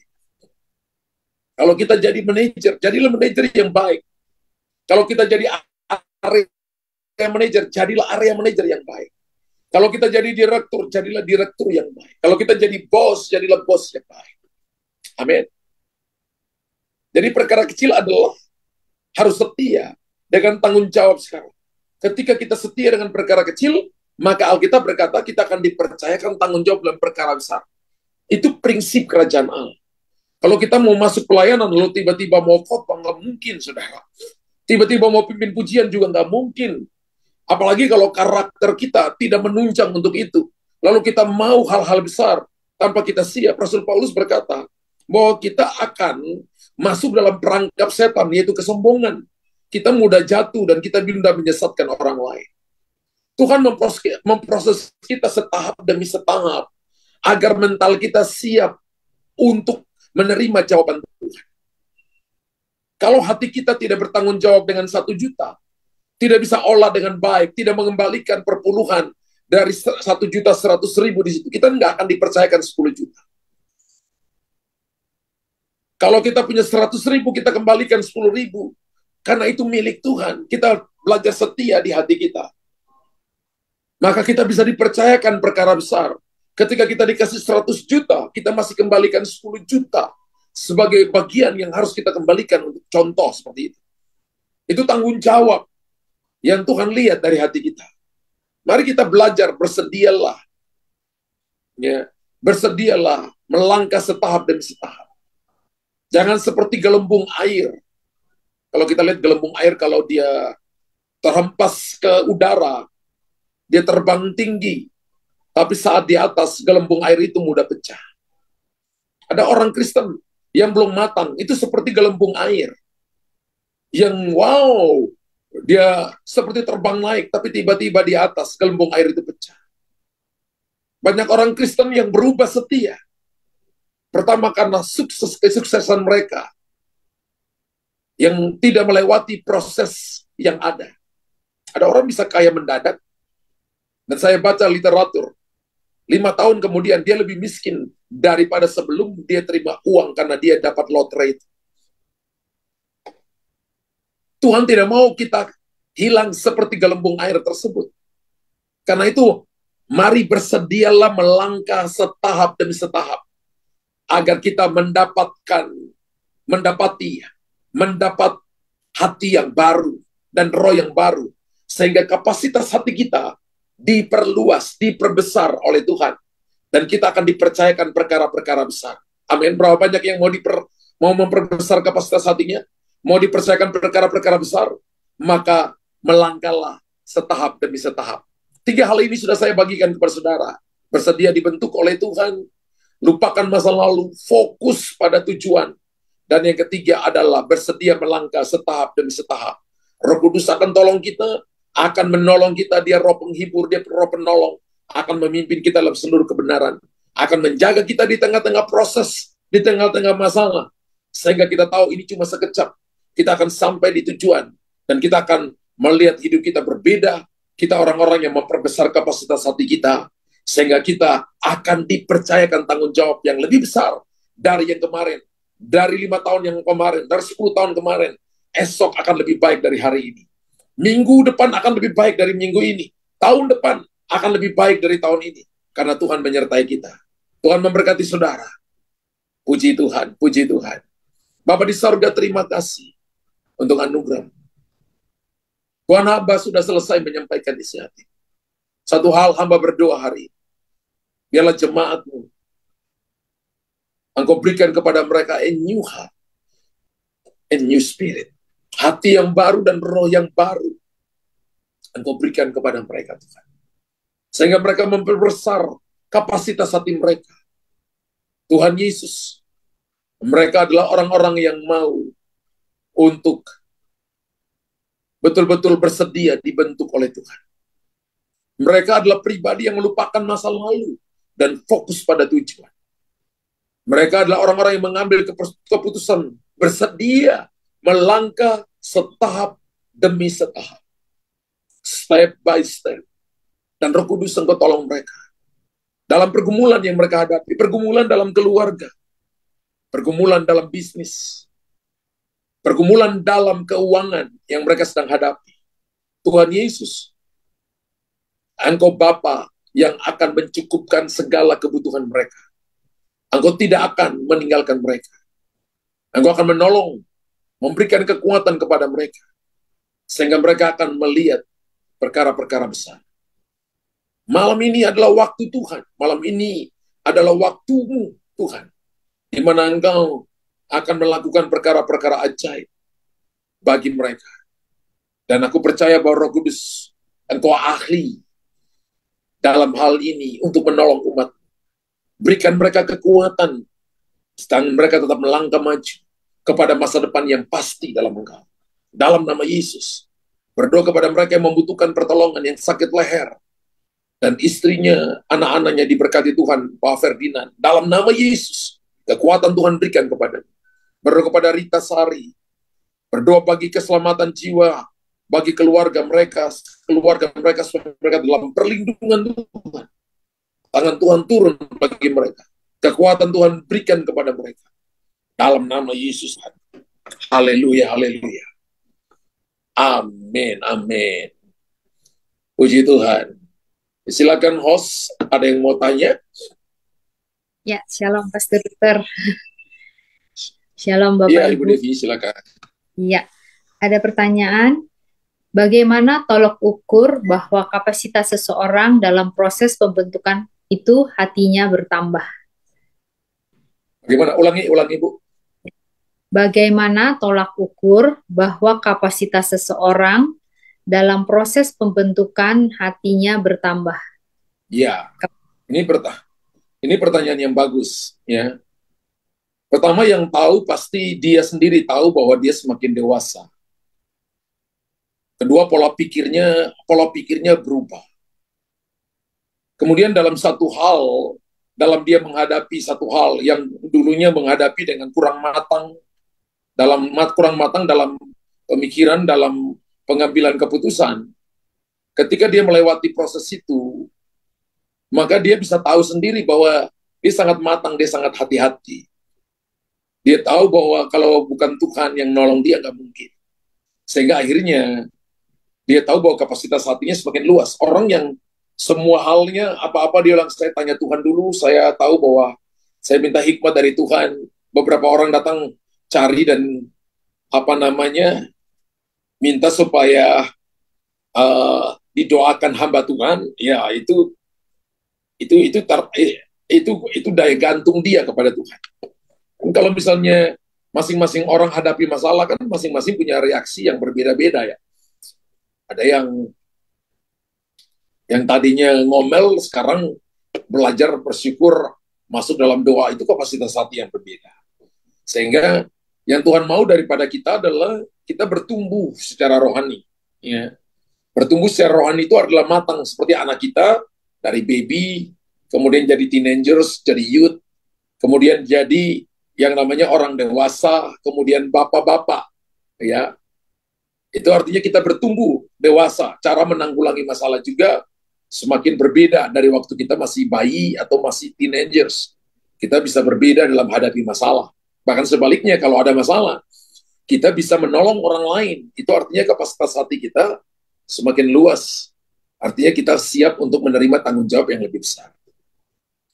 Kalau kita jadi manajer, jadilah manajer yang baik. Kalau kita jadi area manajer, jadilah area manajer yang baik. Kalau kita jadi direktur, jadilah direktur yang baik. Kalau kita jadi bos, jadilah bos yang baik. Amin. Jadi perkara kecil adalah harus setia dengan tanggung jawab sekarang. Ketika kita setia dengan perkara kecil, maka Alkitab berkata kita akan dipercayakan tanggung jawab dalam perkara besar. Itu prinsip kerajaan Allah. Kalau kita mau masuk pelayanan, lalu tiba-tiba mau khotbah, nggak mungkin, saudara. Tiba-tiba mau pimpin pujian juga nggak mungkin. Apalagi kalau karakter kita tidak menunjang untuk itu. Lalu kita mau hal-hal besar tanpa kita siap. Rasul Paulus berkata bahwa kita akan masuk dalam perangkap setan, yaitu kesombongan. Kita mudah jatuh dan kita mudah menyesatkan orang lain. Tuhan memproses kita setahap demi setahap agar mental kita siap untuk menerima jawaban Tuhan. Kalau hati kita tidak bertanggung jawab dengan 1 juta, tidak bisa olah dengan baik, tidak mengembalikan perpuluhan dari 1.100.000 di situ, kita nggak akan dipercayakan 10 juta. Kalau kita punya 100.000, kita kembalikan 10.000, karena itu milik Tuhan. Kita belajar setia di hati kita. Maka kita bisa dipercayakan perkara besar. Ketika kita dikasih 100 juta, kita masih kembalikan 10 juta sebagai bagian yang harus kita kembalikan untuk contoh seperti itu. Itu tanggung jawab yang Tuhan lihat dari hati kita. Mari kita belajar, bersedialah. Ya, bersedialah melangkah setahap demi setahap. Jangan seperti gelembung air. Kalau kita lihat gelembung air, kalau dia terhempas ke udara, dia terbang tinggi. Tapi saat di atas, gelembung air itu mudah pecah. Ada orang Kristen yang belum matang, itu seperti gelembung air. Yang wow, dia seperti terbang naik, tapi tiba-tiba di atas, gelembung air itu pecah. Banyak orang Kristen yang berubah setia. Pertama karena kesuksesan mereka, yang tidak melewati proses yang ada. Ada orang bisa kaya mendadak, dan saya baca literatur, 5 tahun kemudian dia lebih miskin daripada sebelum dia terima uang karena dia dapat lotre itu. Tuhan tidak mau kita hilang seperti gelembung air tersebut. Karena itu, mari bersedialah melangkah setahap demi setahap agar kita mendapat hati yang baru dan roh yang baru, sehingga kapasitas hati kita diperluas, diperbesar oleh Tuhan, dan kita akan dipercayakan perkara-perkara besar. Amin. Berapa banyak yang mau memperbesar kapasitas hatinya, mau dipercayakan perkara-perkara besar, maka melangkahlah setahap demi setahap. 3 hal ini sudah saya bagikan kepada saudara. Bersedia dibentuk oleh Tuhan, lupakan masa lalu, fokus pada tujuan. Dan yang ketiga adalah bersedia melangkah setahap demi setahap. Roh Kudus akan tolong kita, akan menolong kita, dia roh penghibur, dia roh penolong, akan memimpin kita dalam seluruh kebenaran, akan menjaga kita di tengah-tengah proses, di tengah-tengah masalah, sehingga kita tahu ini cuma sekejap, kita akan sampai di tujuan, dan kita akan melihat hidup kita berbeda, kita orang-orang yang memperbesar kapasitas hati kita, sehingga kita akan dipercayakan tanggung jawab yang lebih besar dari yang kemarin, dari 5 tahun yang kemarin, dari 10 tahun kemarin. Esok akan lebih baik dari hari ini. Minggu depan akan lebih baik dari minggu ini. Tahun depan akan lebih baik dari tahun ini. Karena Tuhan menyertai kita. Tuhan memberkati saudara. Puji Tuhan, puji Tuhan. Bapa di sorga, terima kasih untuk anugerah. Tuhan, hamba sudah selesai menyampaikan isi hati. Satu hal hamba berdoa hari ini. Biarlah jemaatmu, Engkau berikan kepada mereka a new heart, a new spirit. Hati yang baru dan roh yang baru Engkau berikan kepada mereka, Tuhan. Sehingga mereka memperbesar kapasitas hati mereka. Tuhan Yesus, mereka adalah orang-orang yang mau untuk betul-betul bersedia dibentuk oleh Tuhan. Mereka adalah pribadi yang melupakan masa lalu dan fokus pada tujuan. Mereka adalah orang-orang yang mengambil keputusan bersedia melangkah setahap demi setahap, step by step. Dan Roh Kudus Engkau tolong mereka dalam pergumulan yang mereka hadapi, pergumulan dalam keluarga, pergumulan dalam bisnis, pergumulan dalam keuangan yang mereka sedang hadapi. Tuhan Yesus, Engkau Bapa yang akan mencukupkan segala kebutuhan mereka. Engkau tidak akan meninggalkan mereka. Engkau akan menolong, memberikan kekuatan kepada mereka, sehingga mereka akan melihat perkara-perkara besar. Malam ini adalah waktu Tuhan. Malam ini adalah waktumu, Tuhan. Di mana Engkau akan melakukan perkara-perkara ajaib bagi mereka. Dan aku percaya bahwa Roh Kudus, Engkau ahli dalam hal ini untuk menolong umat. Berikan mereka kekuatan, sedang mereka tetap melangkah maju kepada masa depan yang pasti dalam Engkau. Dalam nama Yesus, berdoa kepada mereka yang membutuhkan pertolongan, yang sakit leher, dan istrinya, anak-anaknya diberkati Tuhan, Pak Ferdinand. Dalam nama Yesus, kekuatan Tuhan berikan kepada. Berdoa kepada Rita Sari, berdoa bagi keselamatan jiwa, bagi keluarga mereka supaya mereka dalam perlindungan Tuhan. Tangan Tuhan turun bagi mereka. Kekuatan Tuhan berikan kepada mereka. Dalam nama Yesus. Haleluya, haleluya. Amin, amin. Puji Tuhan. Silakan host, ada yang mau tanya? Ya, shalom Pastor Luther. Shalom Bapak Iya, Ibu. Ibu Devi, silakan. Iya, ada pertanyaan. Bagaimana tolok ukur bahwa kapasitas seseorang dalam proses pembentukan itu hatinya bertambah? Bagaimana? Ulangi, Bu. Bagaimana tolak ukur bahwa kapasitas seseorang dalam proses pembentukan hatinya bertambah? Ya, ini pertanyaan yang bagus, ya. Pertama yang tahu pasti dia sendiri tahu bahwa dia semakin dewasa. Kedua, pola pikirnya berubah. Kemudian dalam dia menghadapi satu hal yang dulunya menghadapi dengan kurang matang dalam pemikiran, dalam pengambilan keputusan. Ketika dia melewati proses itu, maka dia bisa tahu sendiri bahwa dia sangat matang, dia sangat hati-hati. Dia tahu bahwa kalau bukan Tuhan yang nolong dia, nggak mungkin. Sehingga akhirnya dia tahu bahwa kapasitas hatinya semakin luas. Orang yang semua halnya, apa-apa dia bilang, saya tanya Tuhan dulu, saya tahu bahwa saya minta hikmat dari Tuhan. Beberapa orang datang cari dan minta supaya didoakan hamba Tuhan. Ya, itu daya gantung dia kepada Tuhan. Dan kalau misalnya masing-masing orang hadapi masalah, kan masing-masing punya reaksi yang berbeda-beda ya. Ada yang tadinya ngomel, sekarang belajar bersyukur, masuk dalam doa, itu kapasitas hati yang berbeda. Sehingga yang Tuhan mau daripada kita adalah kita bertumbuh secara rohani. Ya. Bertumbuh secara rohani itu adalah matang, seperti anak kita, dari baby, kemudian jadi teenagers, jadi youth, kemudian jadi yang namanya orang dewasa, kemudian bapak-bapak. Ya. Itu artinya kita bertumbuh dewasa. Cara menanggulangi masalah juga semakin berbeda dari waktu kita masih bayi atau masih teenagers. Kita bisa berbeda dalam hadapi masalah. Bahkan sebaliknya, kalau ada masalah, kita bisa menolong orang lain. Itu artinya kapasitas hati kita semakin luas. Artinya kita siap untuk menerima tanggung jawab yang lebih besar.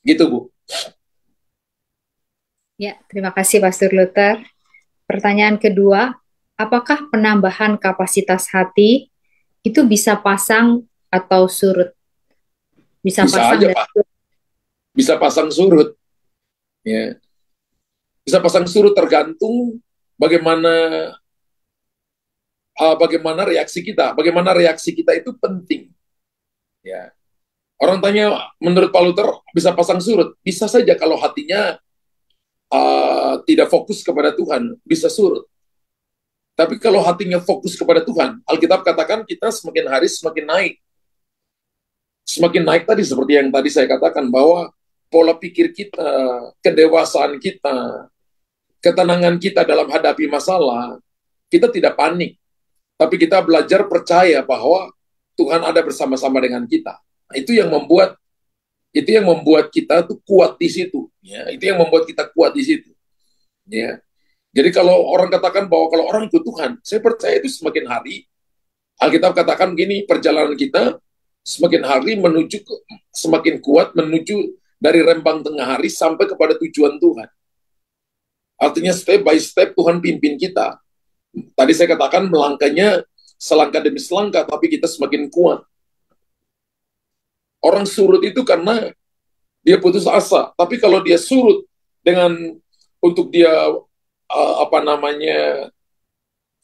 Gitu, Bu. Ya, terima kasih Pastor Luther. Pertanyaan kedua, apakah penambahan kapasitas hati itu bisa pasang atau surut? Bisa pasang aja, dan Pak. Bisa pasang surut. Ya. Bisa pasang surut tergantung bagaimana reaksi kita. Bagaimana reaksi kita itu penting. Ya. Orang tanya, menurut Pak Luther, bisa pasang surut? Bisa saja kalau hatinya tidak fokus kepada Tuhan, bisa surut. Tapi kalau hatinya fokus kepada Tuhan, Alkitab katakan kita semakin hari semakin naik. Semakin naik tadi seperti yang tadi saya katakan, bahwa pola pikir kita, kedewasaan kita, ketenangan kita dalam hadapi masalah, kita tidak panik. Tapi kita belajar percaya bahwa Tuhan ada bersama-sama dengan kita. Nah, itu yang membuat kita tuh kuat di situ. Ya, itu yang membuat kita kuat di situ. Ya. Jadi kalau orang katakan bahwa kalau orang ikut Tuhan, saya percaya itu semakin hari, Alkitab katakan begini, perjalanan kita semakin hari semakin kuat menuju dari rembang tengah hari sampai kepada tujuan Tuhan. Artinya step by step Tuhan pimpin kita. Tadi saya katakan melangkahnya selangkah demi selangkah, tapi kita semakin kuat. Orang surut itu karena dia putus asa. Tapi kalau dia surut dengan untuk dia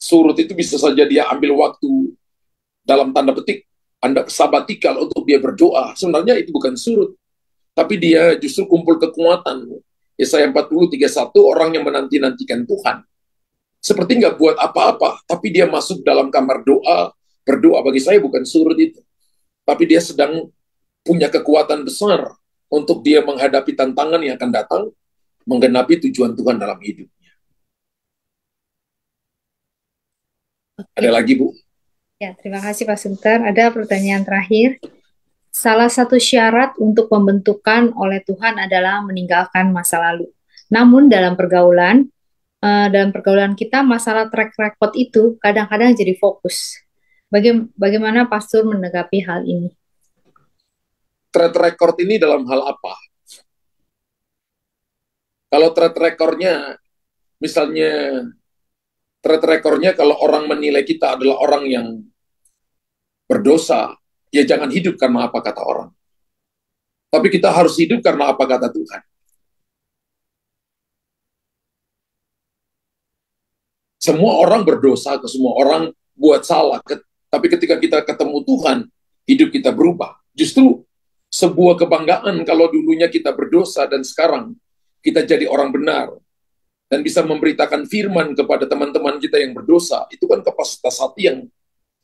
surut itu bisa saja dia ambil waktu dalam tanda petik Anda sabatikal untuk dia berdoa. Sebenarnya itu bukan surut, tapi dia justru kumpul kekuatan. Yesaya 40:31, orang yang menanti-nantikan Tuhan seperti nggak buat apa-apa, tapi dia masuk dalam kamar doa, berdoa. Bagi saya bukan surut itu, tapi dia sedang punya kekuatan besar untuk dia menghadapi tantangan yang akan datang, menggenapi tujuan Tuhan dalam hidupnya. Ada lagi, Bu? Ya, terima kasih Pak Sunter. Ada pertanyaan terakhir. Salah satu syarat untuk pembentukan oleh Tuhan adalah meninggalkan masa lalu. Namun dalam pergaulan kita, masalah track record itu kadang-kadang jadi fokus. Bagaimana Pastor menanggapi hal ini? Track record ini dalam hal apa? Kalau track recordnya, misalnya track recordnya kalau orang menilai kita adalah orang yang berdosa, ya jangan hidup karena apa kata orang. Tapi kita harus hidup karena apa kata Tuhan. Semua orang berdosa, semua orang buat salah. Tapi ketika kita ketemu Tuhan, hidup kita berubah. Justru sebuah kebanggaan kalau dulunya kita berdosa dan sekarang kita jadi orang benar dan bisa memberitakan firman kepada teman-teman kita yang berdosa. Itu kan kapasitas hati yang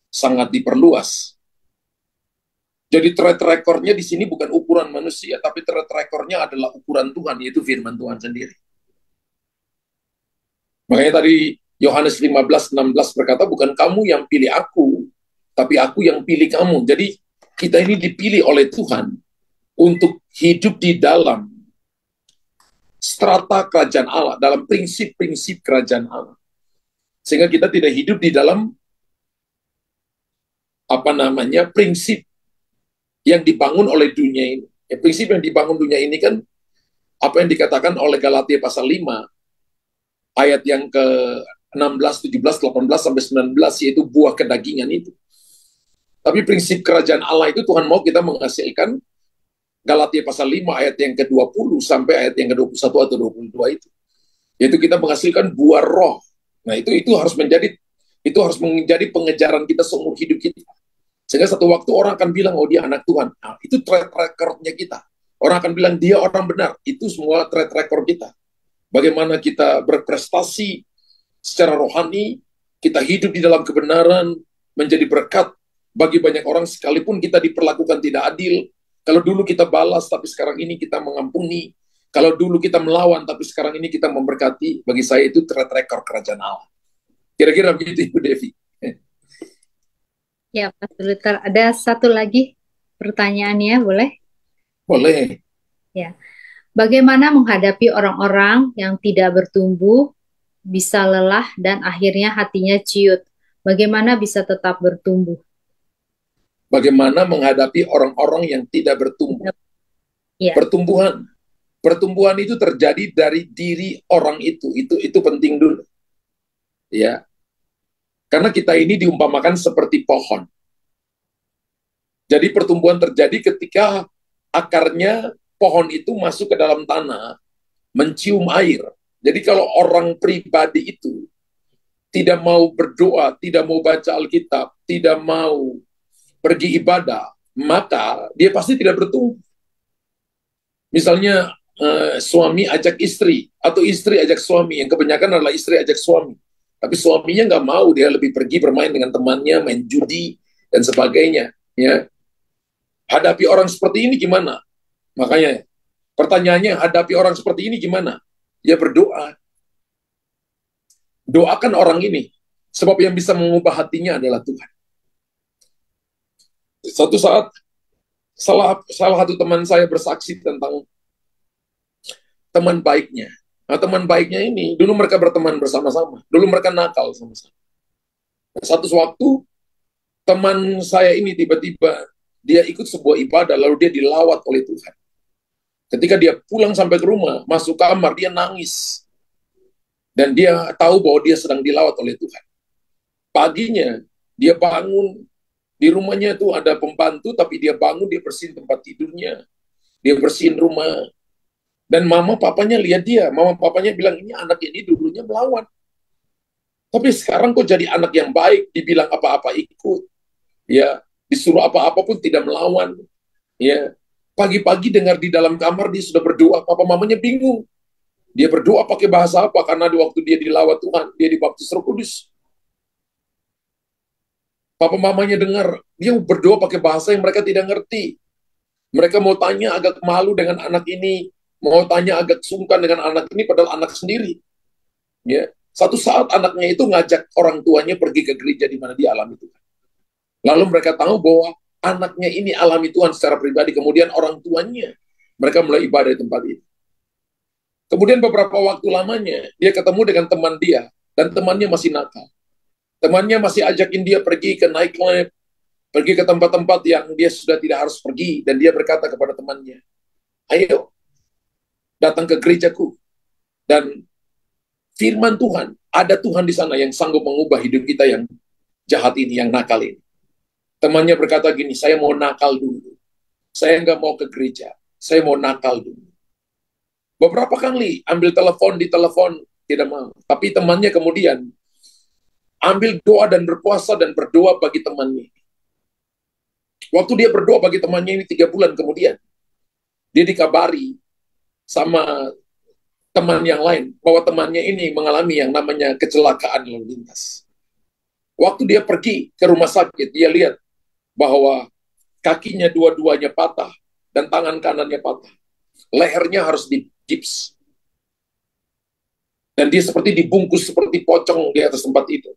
sangat diperluas. Jadi track recordnya di sini bukan ukuran manusia, tapi track recordnya adalah ukuran Tuhan, yaitu firman Tuhan sendiri. Makanya tadi Yohanes 15:16 berkata, bukan kamu yang pilih aku, tapi aku yang pilih kamu. Jadi kita ini dipilih oleh Tuhan untuk hidup di dalam strata kerajaan Allah, dalam prinsip-prinsip kerajaan Allah. Sehingga kita tidak hidup di dalam prinsip yang dibangun oleh dunia ini. Ya, prinsip yang dibangun dunia ini kan apa yang dikatakan oleh Galatia pasal 5 ayat yang ke 16, 17, 18 sampai 19, yaitu buah kedagingan itu. Tapi prinsip kerajaan Allah itu Tuhan mau kita menghasilkan, Galatia pasal 5 ayat yang ke-20 sampai ayat yang ke-21 atau 22 itu. Yaitu kita menghasilkan buah roh. Nah, itu harus menjadi pengejaran kita seumur hidup kita. Sehingga satu waktu orang akan bilang, oh dia anak Tuhan. Nah, itu track record-nya kita. Orang akan bilang dia orang benar. Itu semua track record kita. Bagaimana kita berprestasi secara rohani, kita hidup di dalam kebenaran, menjadi berkat bagi banyak orang sekalipun kita diperlakukan tidak adil. Kalau dulu kita balas, tapi sekarang ini kita mengampuni. Kalau dulu kita melawan, tapi sekarang ini kita memberkati. Bagi saya itu track record kerajaan Allah. Kira-kira begitu, Ibu Devi. Ya, Pak Luther. Ada satu lagi pertanyaannya, boleh? Boleh. Ya. Bagaimana menghadapi orang-orang yang tidak bertumbuh, bisa lelah, dan akhirnya hatinya ciut? Bagaimana bisa tetap bertumbuh? Bagaimana menghadapi orang-orang yang tidak bertumbuh? Ya. Pertumbuhan itu terjadi dari diri orang itu. Itu penting dulu. Ya. Karena kita ini diumpamakan seperti pohon. Jadi pertumbuhan terjadi ketika akarnya pohon itu masuk ke dalam tanah, mencium air. Jadi kalau orang pribadi itu tidak mau berdoa, tidak mau baca Alkitab, tidak mau pergi ibadah, maka dia pasti tidak bertumbuh. Misalnya suami ajak istri, atau istri ajak suami, yang kebanyakan adalah istri ajak suami. Tapi suaminya nggak mau, dia lebih pergi bermain dengan temannya, main judi, dan sebagainya. Ya. Hadapi orang seperti ini gimana? Makanya pertanyaannya, hadapi orang seperti ini gimana? Ya berdoa. Doakan orang ini, sebab yang bisa mengubah hatinya adalah Tuhan. Suatu saat, salah satu teman saya bersaksi tentang teman baiknya. Nah, teman baiknya ini, dulu mereka berteman bersama-sama. Dulu mereka nakal sama-sama. Satu waktu, teman saya ini tiba-tiba, dia ikut sebuah ibadah, lalu dia dilawat oleh Tuhan. Ketika dia pulang sampai ke rumah, masuk kamar, dia nangis. Dan dia tahu bahwa dia sedang dilawat oleh Tuhan. Paginya, Dia bangun, di rumahnya tuh ada pembantu, tapi dia bangun, dia bersihin tempat tidurnya, dia bersihin rumah. Dan mama papanya lihat dia, mama papanya bilang, ini anak ini dulunya melawan. Tapi sekarang kok jadi anak yang baik, dibilang apa-apa ikut. Ya, disuruh apa-apa pun tidak melawan. Ya, pagi-pagi dengar di dalam kamar dia sudah berdoa, papa mamanya bingung. Dia berdoa pakai bahasa apa? Karena di waktu dia dilawat Tuhan, dia dibaptis Roh Kudus. Papa mamanya dengar, dia berdoa pakai bahasa yang mereka tidak ngerti. Mereka mau tanya agak malu dengan anak ini, mau tanya agak sungkan dengan anak ini, padahal anak sendiri. Ya, satu saat anaknya itu ngajak orang tuanya pergi ke gereja di mana dia alami Tuhan. Lalu mereka tahu bahwa anaknya ini alami Tuhan secara pribadi. Kemudian orang tuanya, mereka mulai ibadah di tempat itu. Kemudian beberapa waktu lamanya, dia ketemu dengan teman dia, dan temannya masih nakal. Temannya masih ajakin dia pergi ke nightclub, pergi ke tempat-tempat yang dia sudah tidak harus pergi, dan dia berkata kepada temannya, ayo, datang ke gerejaku, dan firman Tuhan, ada Tuhan di sana yang sanggup mengubah hidup kita yang jahat ini, yang nakal ini. Temannya berkata gini, saya mau nakal dulu, saya nggak mau ke gereja, saya mau nakal dulu. Beberapa kali ambil telepon, di telepon, tidak mau. Tapi temannya kemudian ambil doa dan berpuasa dan berdoa bagi temannya. Waktu dia berdoa bagi temannya ini 3 bulan kemudian, dia dikabari sama teman yang lain bahwa temannya ini mengalami yang namanya kecelakaan lalu lintas. Waktu dia pergi ke rumah sakit, dia lihat bahwa kakinya dua-duanya patah dan tangan kanannya patah. Lehernya harus digips. Dan dia seperti dibungkus seperti pocong di atas tempat itu.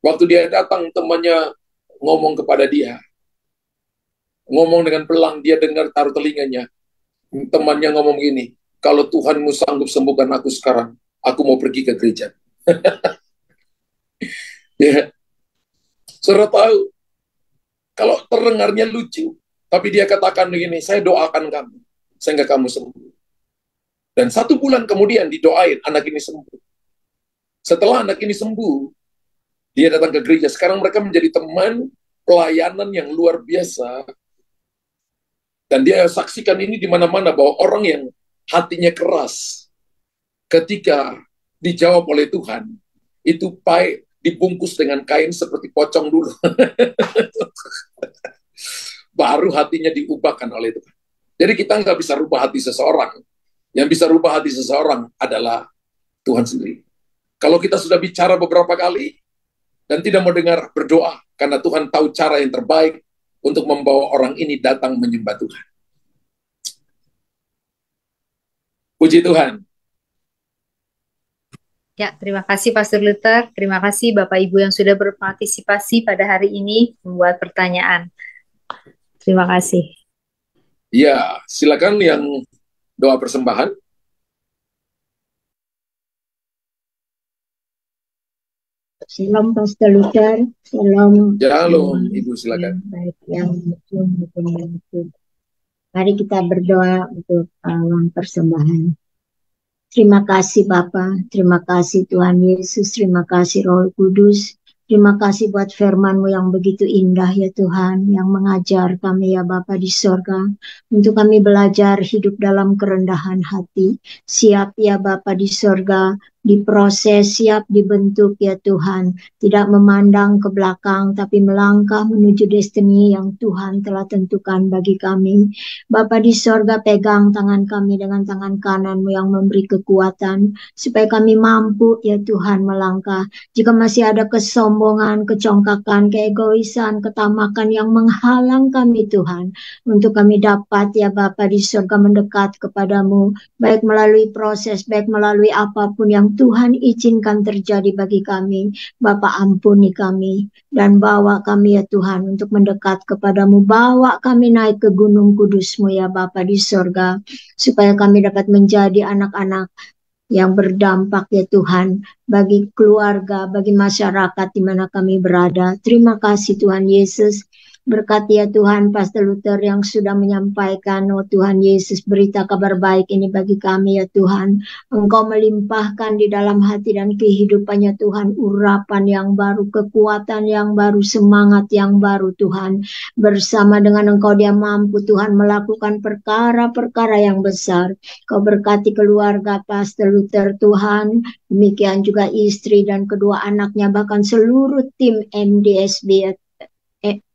Waktu dia datang, temannya ngomong kepada dia. Ngomong dengan pelan, dia dengar taruh telinganya. Temannya ngomong gini, kalau Tuhanmu sanggup sembuhkan aku sekarang, aku mau pergi ke gereja. Ya, saudara tahu, kalau terdengarnya lucu, tapi dia katakan begini, saya doakan kamu, sehingga kamu sembuh. Dan 1 bulan kemudian didoain, anak ini sembuh. Setelah anak ini sembuh, dia datang ke gereja. Sekarang mereka menjadi teman pelayanan yang luar biasa. Dan dia saksikan ini di mana-mana bahwa orang yang hatinya keras, ketika dijawab oleh Tuhan, itu dibungkus dengan kain seperti pocong dulu. Baru hatinya diubahkan oleh Tuhan. Jadi kita nggak bisa rubah hati seseorang. Yang bisa rubah hati seseorang adalah Tuhan sendiri. Kalau kita sudah bicara beberapa kali, dan tidak mau dengar, berdoa. Karena Tuhan tahu cara yang terbaik untuk membawa orang ini datang menyembah Tuhan. Puji Tuhan. Ya, terima kasih Pastor Luther. Terima kasih Bapak Ibu yang sudah berpartisipasi pada hari ini membuat pertanyaan. Terima kasih. Ya, silakan yang doa persembahan. Shalom Pastor Luther, shalom. Shalom, Ibu silakan. Baik, yang mari kita berdoa untuk uang persembahan. Terima kasih Bapa, terima kasih Tuhan Yesus, terima kasih Roh Kudus, terima kasih buat firman-Mu yang begitu indah ya Tuhan, yang mengajar kami ya Bapa di sorga, untuk kami belajar hidup dalam kerendahan hati, siap ya Bapa di sorga, diproses, siap dibentuk ya Tuhan, tidak memandang ke belakang, tapi melangkah menuju destiny yang Tuhan telah tentukan bagi kami. Bapa di sorga, pegang tangan kami dengan tangan kanan-Mu yang memberi kekuatan, supaya kami mampu ya Tuhan melangkah. Jika masih ada kesombongan, kecongkakan, keegoisan, ketamakan yang menghalang kami Tuhan, untuk kami dapat ya Bapa di sorga mendekat kepadamu, baik melalui proses, baik melalui apapun yang Tuhan izinkan terjadi bagi kami. Bapa ampuni kami, dan bawa kami ya Tuhan untuk mendekat kepadamu. Bawa kami naik ke gunung kudus-Mu ya Bapa di sorga, supaya kami dapat menjadi anak-anak yang berdampak ya Tuhan, bagi keluarga, bagi masyarakat di mana kami berada. Terima kasih Tuhan Yesus. Berkati ya Tuhan Pastor Luther yang sudah menyampaikan, oh Tuhan Yesus, berita kabar baik ini bagi kami ya Tuhan. Engkau melimpahkan di dalam hati dan kehidupannya Tuhan, urapan yang baru, kekuatan yang baru, semangat yang baru Tuhan. Bersama dengan Engkau dia mampu Tuhan melakukan perkara-perkara yang besar. Kau berkati keluarga Pastor Luther Tuhan, demikian juga istri dan kedua anaknya, bahkan seluruh tim MDSB,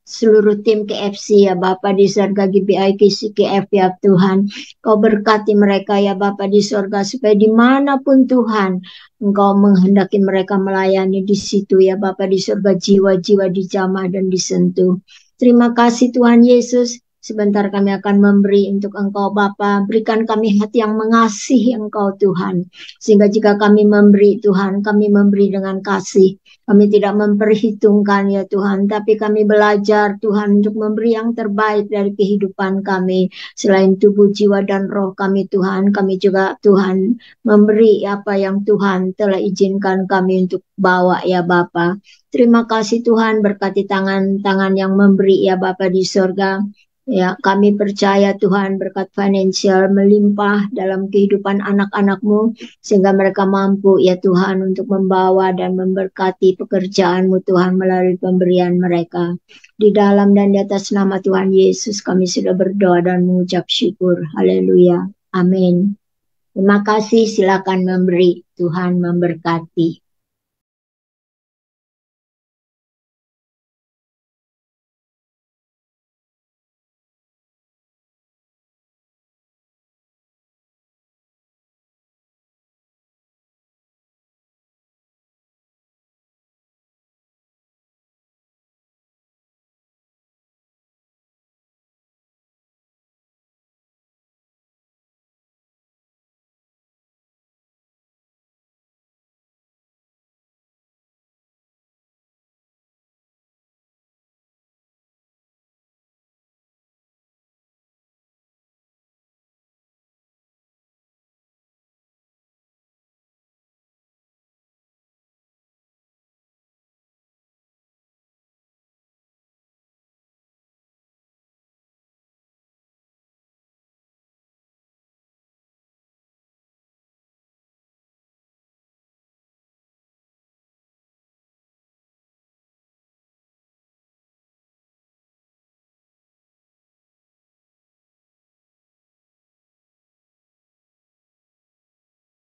seluruh tim KFC ya Bapa di surga, GBI KCKF ya Tuhan. Kau berkati mereka ya Bapa di surga, supaya dimanapun Tuhan Engkau menghendaki mereka melayani di situ ya Bapa di surga, jiwa-jiwa dijamah dan disentuh. Terima kasih Tuhan Yesus. Sebentar kami akan memberi untuk Engkau Bapa. Berikan kami hati yang mengasihi Engkau Tuhan. Sehingga jika kami memberi Tuhan, kami memberi dengan kasih. Kami tidak memperhitungkan ya Tuhan, tapi kami belajar Tuhan untuk memberi yang terbaik dari kehidupan kami. Selain tubuh, jiwa, dan roh kami Tuhan, kami juga Tuhan memberi apa yang Tuhan telah izinkan kami untuk bawa ya Bapa. Terima kasih Tuhan, berkati tangan-tangan yang memberi ya Bapa di surga. Ya, kami percaya Tuhan berkat finansial melimpah dalam kehidupan anak-anak-Mu, sehingga mereka mampu ya Tuhan untuk membawa dan memberkati pekerjaan-Mu Tuhan melalui pemberian mereka. Di dalam dan di atas nama Tuhan Yesus kami sudah berdoa dan mengucap syukur. Haleluya. Amin. Terima kasih, silakan memberi. Tuhan memberkati.